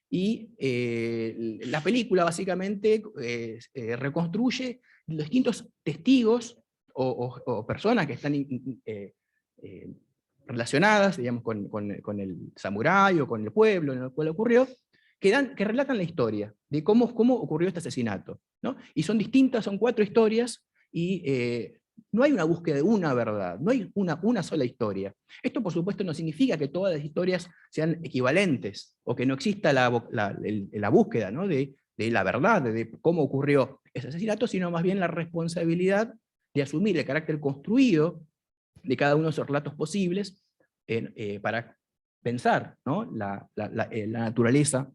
La película básicamente reconstruye los distintos testigos o personas que están relacionadas, digamos, con el samurái o con el pueblo en el cual ocurrió, que relatan la historia de cómo ocurrió este asesinato, ¿no? Y son distintas, son 4 historias, y no hay una búsqueda de una verdad, no hay una sola historia. Esto, por supuesto, no significa que todas las historias sean equivalentes, o que no exista la búsqueda, ¿no? de la verdad, de cómo ocurrió ese asesinato, sino más bien la responsabilidad de asumir el carácter construido de cada uno de esos relatos posibles para pensar, ¿no? la naturaleza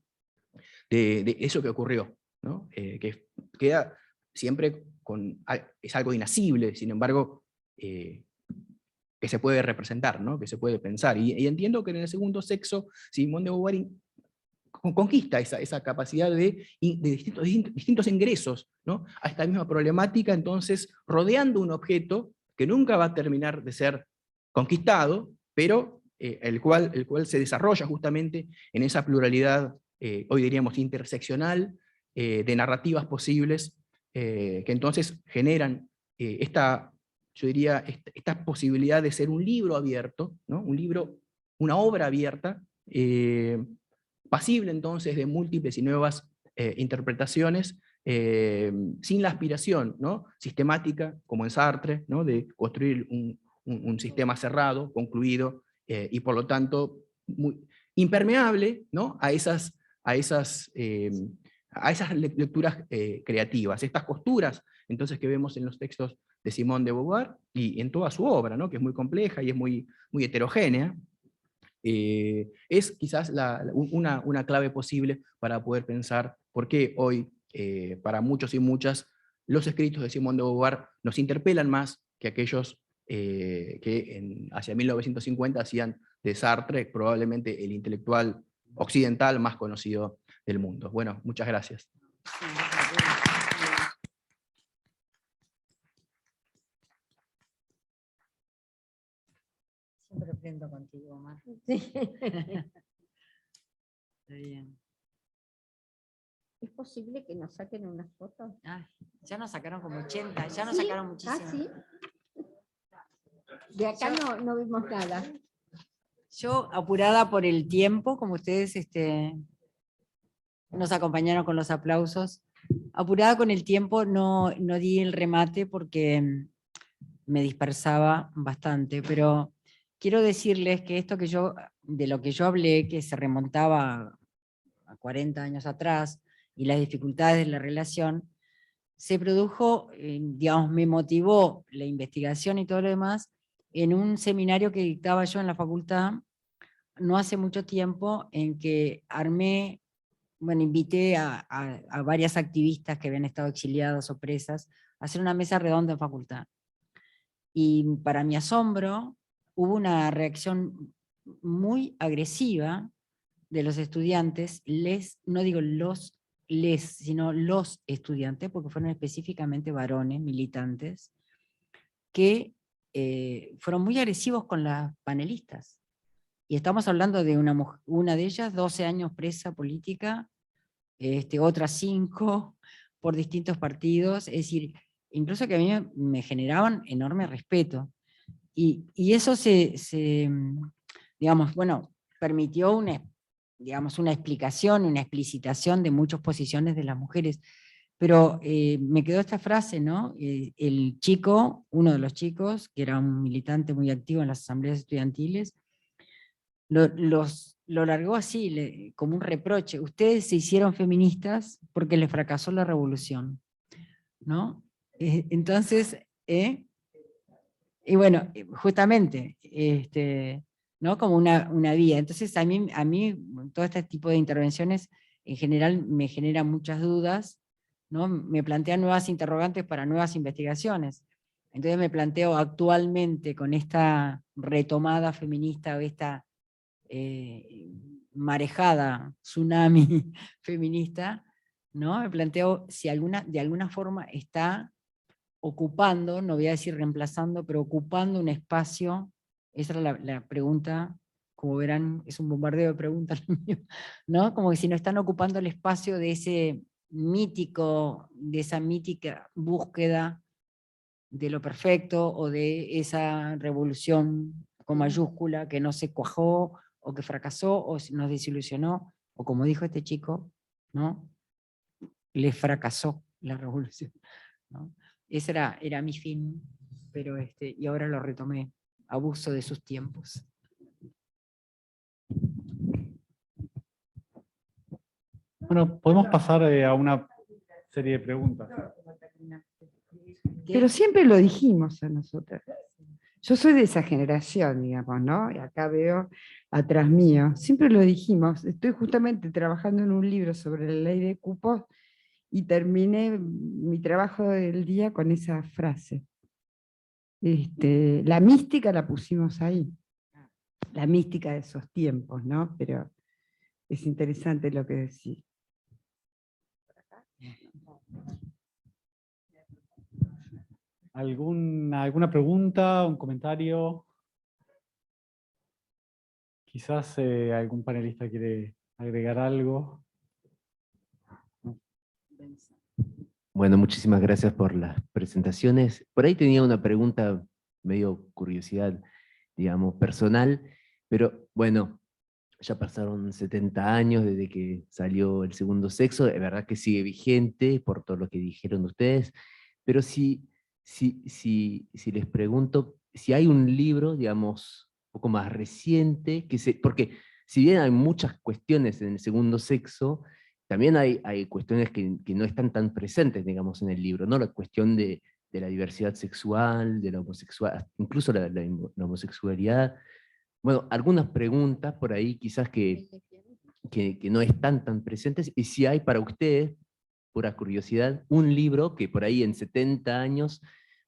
de eso que ocurrió, ¿no? Que queda siempre es algo inasible, sin embargo, que se puede representar, ¿no? Que se puede pensar. Y entiendo que en el segundo sexo, Simone de Beauvoir conquista esa capacidad de distintos ingresos, ¿no? A esta misma problemática, entonces, rodeando un objeto que nunca va a terminar de ser conquistado, pero el cual se desarrolla justamente en esa pluralidad, hoy diríamos interseccional, de narrativas posibles, que entonces generan yo diría, esta posibilidad de ser un libro abierto, ¿no? Una obra abierta, pasible entonces de múltiples y nuevas interpretaciones, sin la aspiración, ¿no? Sistemática, como en Sartre, ¿no? De construir un sistema cerrado, concluido, y por lo tanto impermeable, ¿no? a esas lecturas creativas, estas costuras entonces que vemos en los textos de Simone de Beauvoir y en toda su obra, ¿no? Que es muy compleja y es muy heterogénea. Es quizás una clave posible para poder pensar por qué hoy, para muchos y muchas, los escritos de Simone de Beauvoir nos interpelan más que aquellos que hacia 1950 hacían de Sartre probablemente el intelectual occidental más conocido del mundo. Bueno, muchas gracias. Siempre aprendo contigo, Omar. Está bien. ¿Es posible que nos saquen unas fotos? Ay, ya nos sacaron como 80, ya nos sacaron muchísimo. Ah, sí. De acá no vimos nada. Yo, apurada por el tiempo, como ustedes nos acompañaron con los aplausos, apurada con el tiempo no di el remate porque me dispersaba bastante, pero quiero decirles que de lo que yo hablé, que se remontaba a 40 años atrás, y las dificultades de la relación, se produjo, digamos, me motivó la investigación y todo lo demás, en un seminario que dictaba yo en la facultad, no hace mucho tiempo, en que invité a varias activistas que habían estado exiliadas o presas, a hacer una mesa redonda en facultad. Y para mi asombro, hubo una reacción muy agresiva de los estudiantes, no digo sino los estudiantes, porque fueron específicamente varones, militantes, que fueron muy agresivos con las panelistas. Y estamos hablando de una de ellas, 12 años presa política, otras 5 por distintos partidos, es decir, incluso que a mí me generaban enorme respeto. Y eso digamos, bueno, permitió una explicación, una explicitación de muchas posiciones de las mujeres. Pero me quedó esta frase, ¿no? El chico, uno de los chicos, que era un militante muy activo en las asambleas estudiantiles, lo largó así, como un reproche. Ustedes se hicieron feministas porque les fracasó la revolución, ¿no? Entonces, y bueno, justamente, ¿no? Como una vía. Entonces a mí todo este tipo de intervenciones en general me generan muchas dudas, ¿no? Me plantean nuevas interrogantes para nuevas investigaciones. Entonces me planteo actualmente con esta retomada feminista o esta marejada, tsunami feminista, ¿no? Me planteo si de alguna forma está ocupando, no voy a decir reemplazando, pero ocupando un espacio. Esa era la pregunta, como verán, es un bombardeo de preguntas, ¿no? Como que si no están ocupando el espacio de de esa mítica búsqueda de lo perfecto, o de esa revolución con mayúscula que no se cuajó, o que fracasó, o nos desilusionó, o como dijo este chico, ¿no? Le fracasó la revolución, ¿no? Ese era mi fin, pero y ahora lo retomé, abuso de sus tiempos. Bueno, podemos pasar a una serie de preguntas. Pero siempre lo dijimos a nosotras. Yo soy de esa generación, digamos, ¿no? Y acá veo atrás mío. Siempre lo dijimos. Estoy justamente trabajando en un libro sobre la ley de cupos y terminé mi trabajo del día con esa frase. La mística la pusimos ahí. La mística de esos tiempos, ¿no? Pero es interesante lo que decís. ¿Alguna pregunta, un comentario? Quizás algún panelista quiere agregar algo. Bueno, muchísimas gracias por las presentaciones. Por ahí tenía una pregunta, medio curiosidad, digamos, personal, pero bueno, ya pasaron 70 años desde que salió El Segundo Sexo, es verdad que sigue vigente por todo lo que dijeron ustedes, pero si les pregunto si hay un libro, digamos, un poco más reciente, porque si bien hay muchas cuestiones en El Segundo Sexo, también hay cuestiones que no están tan presentes, digamos, en el libro, ¿no? La cuestión de la diversidad sexual, de la homosexualidad, incluso la homosexualidad. Bueno, algunas preguntas por ahí quizás que no están tan presentes, y si hay para ustedes, pura curiosidad, un libro que por ahí en 70 años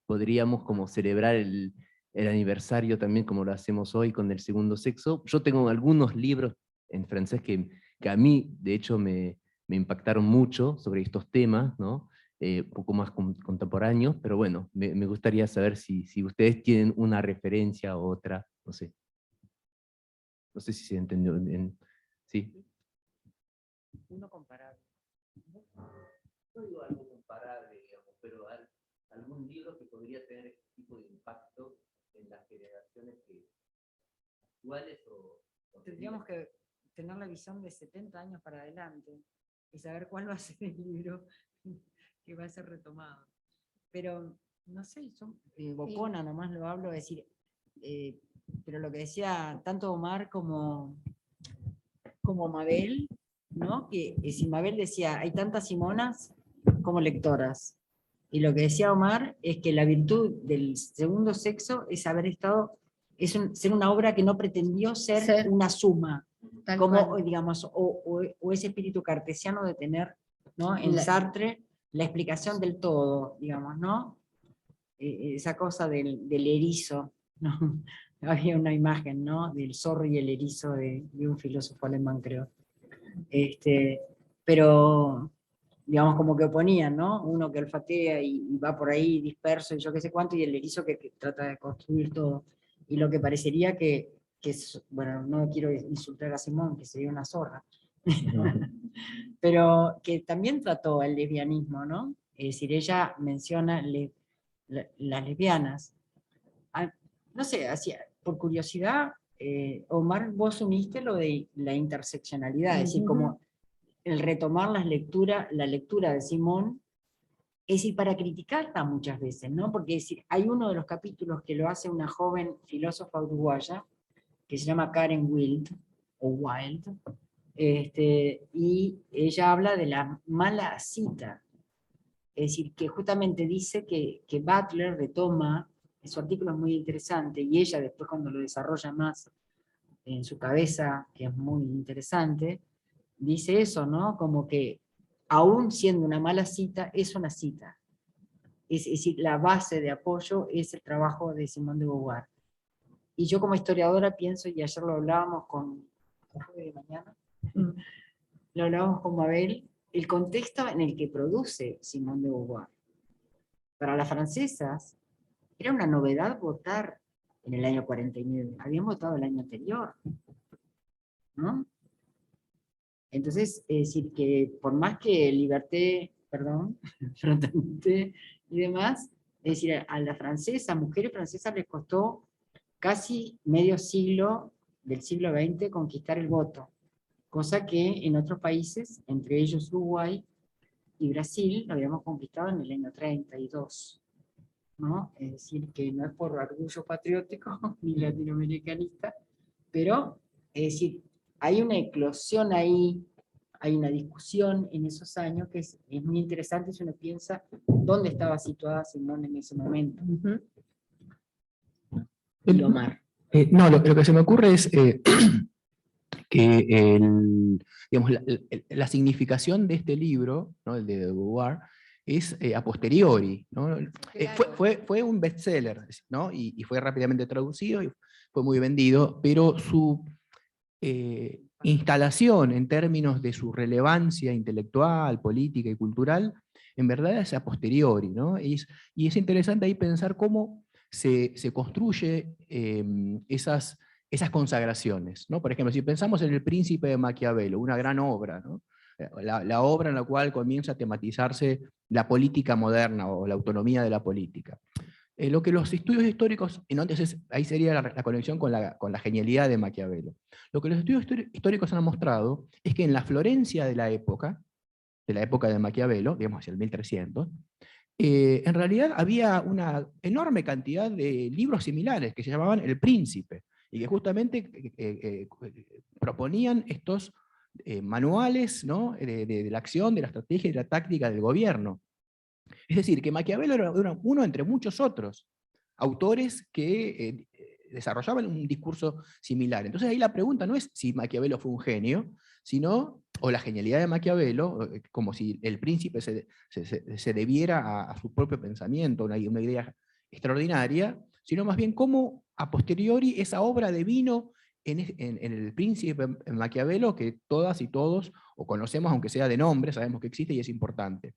podríamos como celebrar el aniversario también como lo hacemos hoy con El Segundo Sexo. Yo tengo algunos libros en francés que a mí, de hecho, me impactaron mucho sobre estos temas, ¿no? Un poco más contemporáneos, pero bueno, me gustaría saber si ustedes tienen una referencia u otra, no sé. No sé si se entendió. ¿Sí? Uno comparable. No digo algo comparable, digamos, pero algún libro que podría tener este tipo de impacto en las generaciones actuales o Tendríamos que tener la visión de 70 años para adelante y saber cuál va a ser el libro que va a ser retomado. Pero, no sé, yo bocona nomás lo hablo, es decir, pero lo que decía tanto Omar como Mabel, ¿no? Que si Mabel decía, hay tantas Simonas como lectoras. Y lo que decía Omar es que la virtud del Segundo Sexo es haber estado, ser una obra que no pretendió ser una suma, como, digamos, o ese espíritu cartesiano de tener, ¿no? En Sartre la explicación del todo, digamos, ¿no? esa cosa del erizo, ¿no? Había una imagen, ¿no? Del zorro y el erizo de un filósofo alemán, creo. Pero, digamos, como que oponían, ¿no? Uno que olfatea y va por ahí disperso y yo qué sé cuánto, y el erizo que trata de construir todo. Y lo que parecería que bueno, no quiero insultar a Simón, que sería una zorra, pero que también trató el lesbianismo, ¿no? Es decir, ella menciona las lesbianas. Ah, no sé, por curiosidad, Omar, vos uniste lo de la interseccionalidad, es decir, como el retomar la lectura de Simón, es decir, para criticarla muchas veces, ¿no? Porque es decir, hay uno de los capítulos que lo hace una joven filósofa uruguaya, que se llama Karen Wild, o Wild, y ella habla de la mala cita, es decir, que justamente dice que Butler retoma, su artículo es muy interesante, y ella después cuando lo desarrolla más en su cabeza, que es muy interesante, dice eso, ¿no? Como que aún siendo una mala cita, es una cita. Es decir, la base de apoyo es el trabajo de Simone de Beauvoir. Y yo como historiadora pienso, y ayer lo hablábamos ¿fue de mañana? Lo hablábamos con Mabel, el contexto en el que produce Simone de Beauvoir. Para las francesas era una novedad votar en el año 49, habían votado el año anterior, ¿no? Entonces, es decir, que por más que Liberté, perdón, Fraternité y demás, es decir, a las francesas, mujeres francesas les costó casi medio siglo del siglo XX conquistar el voto, cosa que en otros países, entre ellos Uruguay y Brasil, lo habíamos conquistado en el año 32, ¿no? Es decir, que no es por orgullo patriótico ni latinoamericanista, pero, es decir, hay una eclosión ahí, hay una discusión en esos años que es muy interesante si uno piensa dónde estaba situada Simón en ese momento. Y Omar. No, lo que se me ocurre es que digamos, la significación de este libro, ¿no? El de Beauvoir, es a posteriori, ¿no? Fue un bestseller, ¿no? Y fue rápidamente traducido y fue muy vendido, pero su instalación en términos de su relevancia intelectual, política y cultural, en verdad es a posteriori, ¿no? Y es interesante ahí pensar cómo se construye esas consagraciones, ¿no? Por ejemplo, si pensamos en El Príncipe de Maquiavelo, una gran obra, ¿no? La obra en la cual comienza a tematizarse la política moderna o la autonomía de la política. Lo que los estudios históricos, entonces ahí sería la conexión con la genialidad de Maquiavelo. Lo que los estudios históricos han mostrado es que en la Florencia de la época de Maquiavelo, digamos hacia el 1300, en realidad había una enorme cantidad de libros similares que se llamaban El Príncipe, y que justamente proponían estos manuales, ¿no? de la acción, de la estrategia y de la táctica del gobierno. Es decir, que Maquiavelo era uno entre muchos otros autores que desarrollaban un discurso similar. Entonces ahí la pregunta no es si Maquiavelo fue un genio, sino, o la genialidad de Maquiavelo, como si el príncipe se debiera a su propio pensamiento, una idea extraordinaria, sino más bien cómo a posteriori esa obra devino en el príncipe en Maquiavelo, que todas y todos, o conocemos aunque sea de nombre, sabemos que existe y es importante.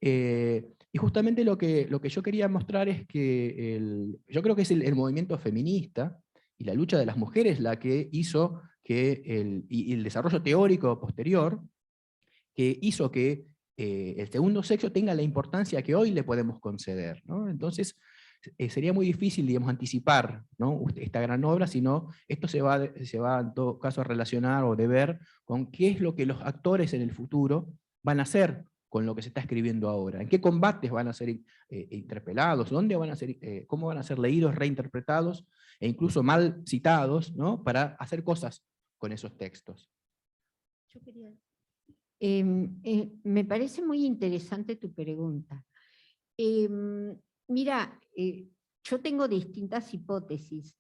Y justamente lo que yo quería mostrar es que yo creo que es el movimiento feminista y la lucha de las mujeres la que hizo que y el desarrollo teórico posterior que hizo que el segundo sexo tenga la importancia que hoy le podemos conceder, ¿no? Entonces sería muy difícil, digamos, anticipar, ¿no? esta gran obra, sino esto se va en todo caso a relacionar o deber con qué es lo que los actores en el futuro van a hacer con lo que se está escribiendo ahora, en qué combates van a ser interpelados, dónde van a ser, cómo van a ser leídos, reinterpretados e incluso mal citados, ¿no? Para hacer cosas con esos textos. Yo quería... me parece muy interesante tu pregunta. Mira, yo tengo distintas hipótesis.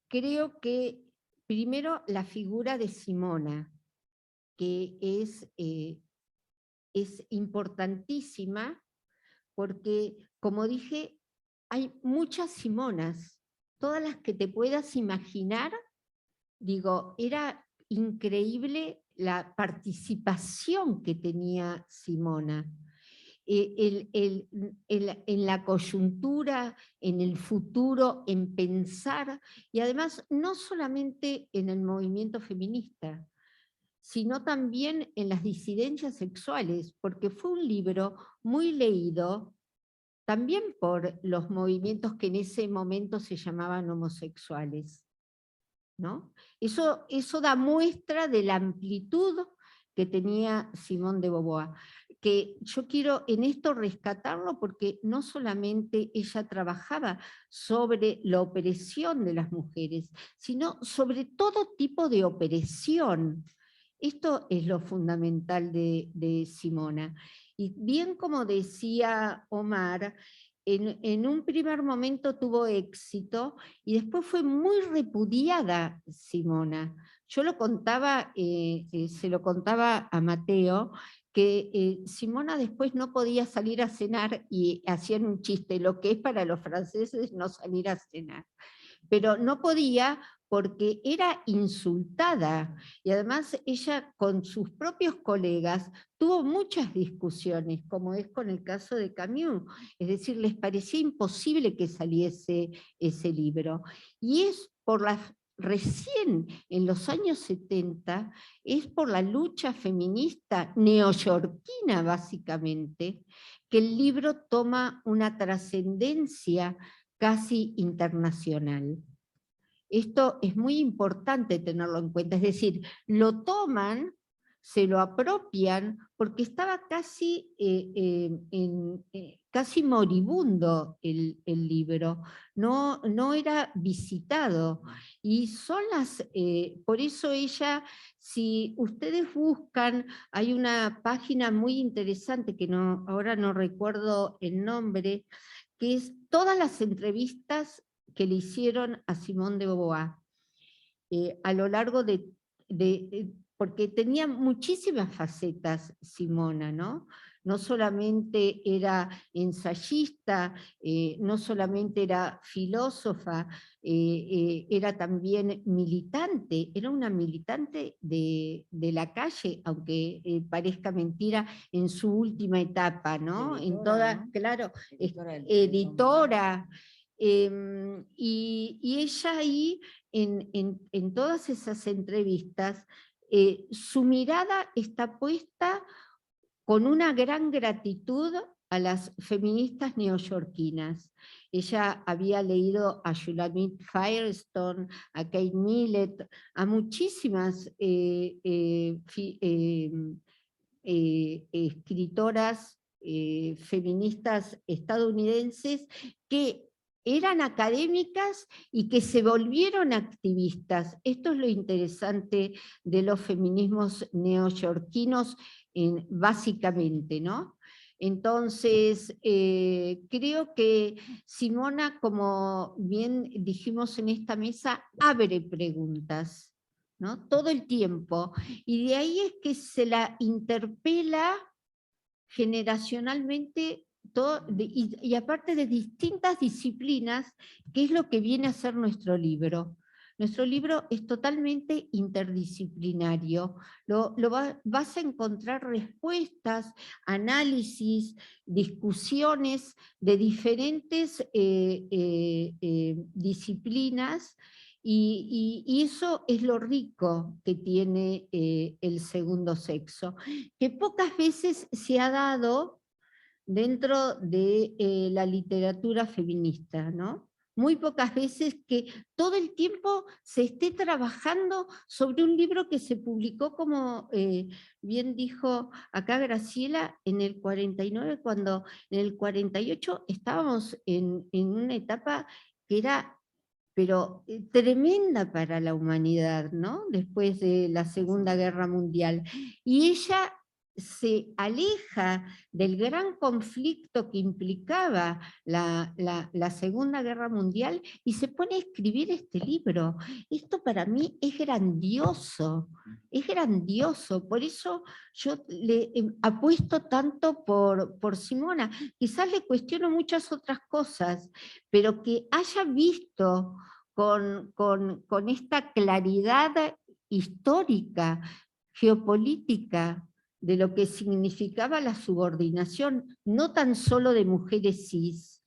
Creo que primero la figura de Simona, que es importantísima porque, como dije, hay muchas Simonas, todas las que te puedas imaginar. Digo, era increíble la participación que tenía Simona. En la coyuntura, en el futuro, en pensar, y además no solamente en el movimiento feminista, sino también en las disidencias sexuales, porque fue un libro muy leído también por los movimientos que en ese momento se llamaban homosexuales, ¿no? Eso da muestra de la amplitud que tenía Simone de Beauvoir, que yo quiero en esto rescatarlo porque no solamente ella trabajaba sobre la opresión de las mujeres, sino sobre todo tipo de opresión. Esto es lo fundamental de Simona. Y bien como decía Omar, en un primer momento tuvo éxito y después fue muy repudiada Simona. Yo lo contaba, se lo contaba a Mateo, que Simona después no podía salir a cenar y hacían un chiste, lo que es para los franceses no salir a cenar. Pero no podía porque era insultada y además ella con sus propios colegas tuvo muchas discusiones, como es con el caso de Camus, es decir, les parecía imposible que saliese ese libro. Y es por recién en los años 70, es por la lucha feminista neoyorquina básicamente, que el libro toma una trascendencia casi internacional. Esto es muy importante tenerlo en cuenta, es decir, lo toman, se lo apropian, porque estaba casi, casi moribundo el libro, no era visitado, y son por eso ella, si ustedes buscan, hay una página muy interesante, que ahora no recuerdo el nombre, que es todas las entrevistas que le hicieron a Simone de Beauvoir a lo largo porque tenía muchísimas facetas Simona, ¿no? No solamente era ensayista, no solamente era filósofa, era también militante, era una militante de la calle, aunque parezca mentira, en su última etapa, ¿no? Editora, ¿no? Claro, Editora. Y ella ahí, en todas esas entrevistas, su mirada está puesta con una gran gratitud a las feministas neoyorquinas. Ella había leído a Shulamit Firestone, a Kate Millett, a muchísimas escritoras feministas estadounidenses que eran académicas y que se volvieron activistas. Esto es lo interesante de los feminismos neoyorquinos, básicamente, ¿no? Entonces, creo que Simona, como bien dijimos en esta mesa, abre preguntas, ¿no? Todo el tiempo. Y de ahí es que se la interpela generacionalmente y aparte de distintas disciplinas, que es lo que viene a ser nuestro libro. Nuestro libro es totalmente interdisciplinario. Vas a encontrar respuestas, análisis, discusiones de diferentes disciplinas, y eso es lo rico que tiene el segundo sexo, que pocas veces se ha dado dentro de la literatura feminista, ¿no? Muy pocas veces que todo el tiempo se esté trabajando sobre un libro que se publicó, como bien dijo acá Graciela, en el 49, cuando en el 48 estábamos en una etapa que era pero tremenda para la humanidad, ¿no? Después de la Segunda Guerra Mundial. Y ella se aleja del gran conflicto que implicaba la Segunda Guerra Mundial y se pone a escribir este libro. Esto para mí es grandioso, por eso yo le apuesto tanto por Simona. Quizás le cuestiono muchas otras cosas, pero que haya visto con esta claridad histórica, geopolítica, de lo que significaba la subordinación, no tan solo de mujeres cis,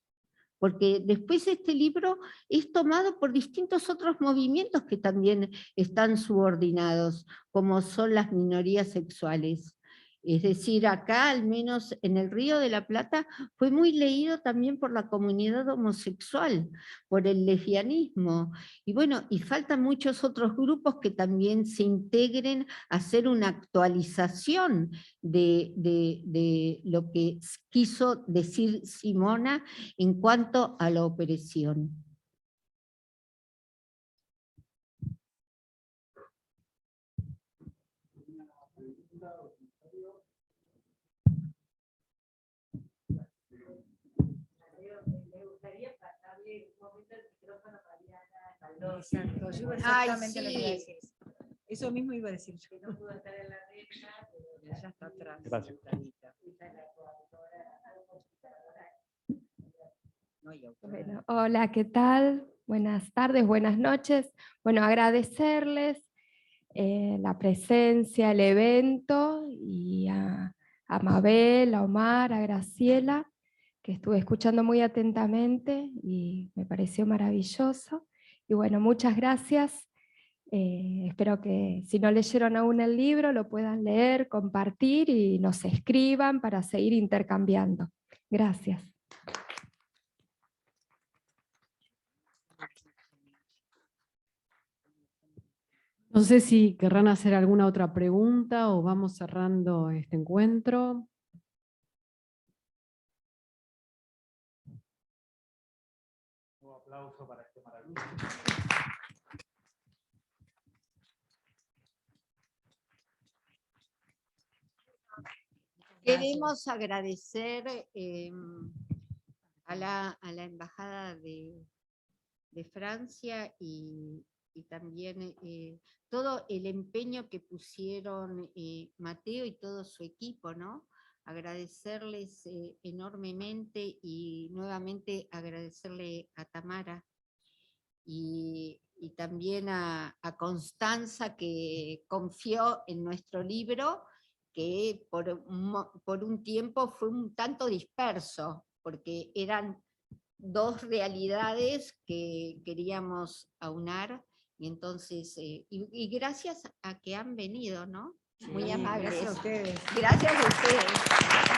porque después este libro es tomado por distintos otros movimientos que también están subordinados, como son las minorías sexuales. Es decir, acá, al menos en el Río de la Plata, fue muy leído también por la comunidad homosexual, por el lesbianismo. Y bueno, y faltan muchos otros grupos que también se integren a hacer una actualización de lo que quiso decir Simona en cuanto a la opresión. Exacto, yo iba Ay, exactamente lo que iba a sí. decir. Eso mismo iba a decir yo. No pudo estar en la red, ya está atrás. Gracias. Bueno, hola, ¿qué tal? Buenas tardes, buenas noches. Bueno, agradecerles la presencia, el evento, y a Mabel, a Omar, a Graciela, que estuve escuchando muy atentamente y me pareció maravilloso. Y bueno, muchas gracias. Espero que si no leyeron aún el libro lo puedan leer, compartir y nos escriban para seguir intercambiando. Gracias. No sé si querrán hacer alguna otra pregunta o vamos cerrando este encuentro. Un aplauso para este maravilloso. Queremos agradecer a la Embajada de Francia y también todo el empeño que pusieron Mateo y todo su equipo, ¿no? Agradecerles enormemente y nuevamente agradecerle a Tamara y también a Constanza, que confió en nuestro libro, que por un tiempo fue un tanto disperso, porque eran dos realidades que queríamos aunar, y entonces, y gracias a que han venido, ¿no? Muy amables. Gracias a ustedes. Gracias a ustedes.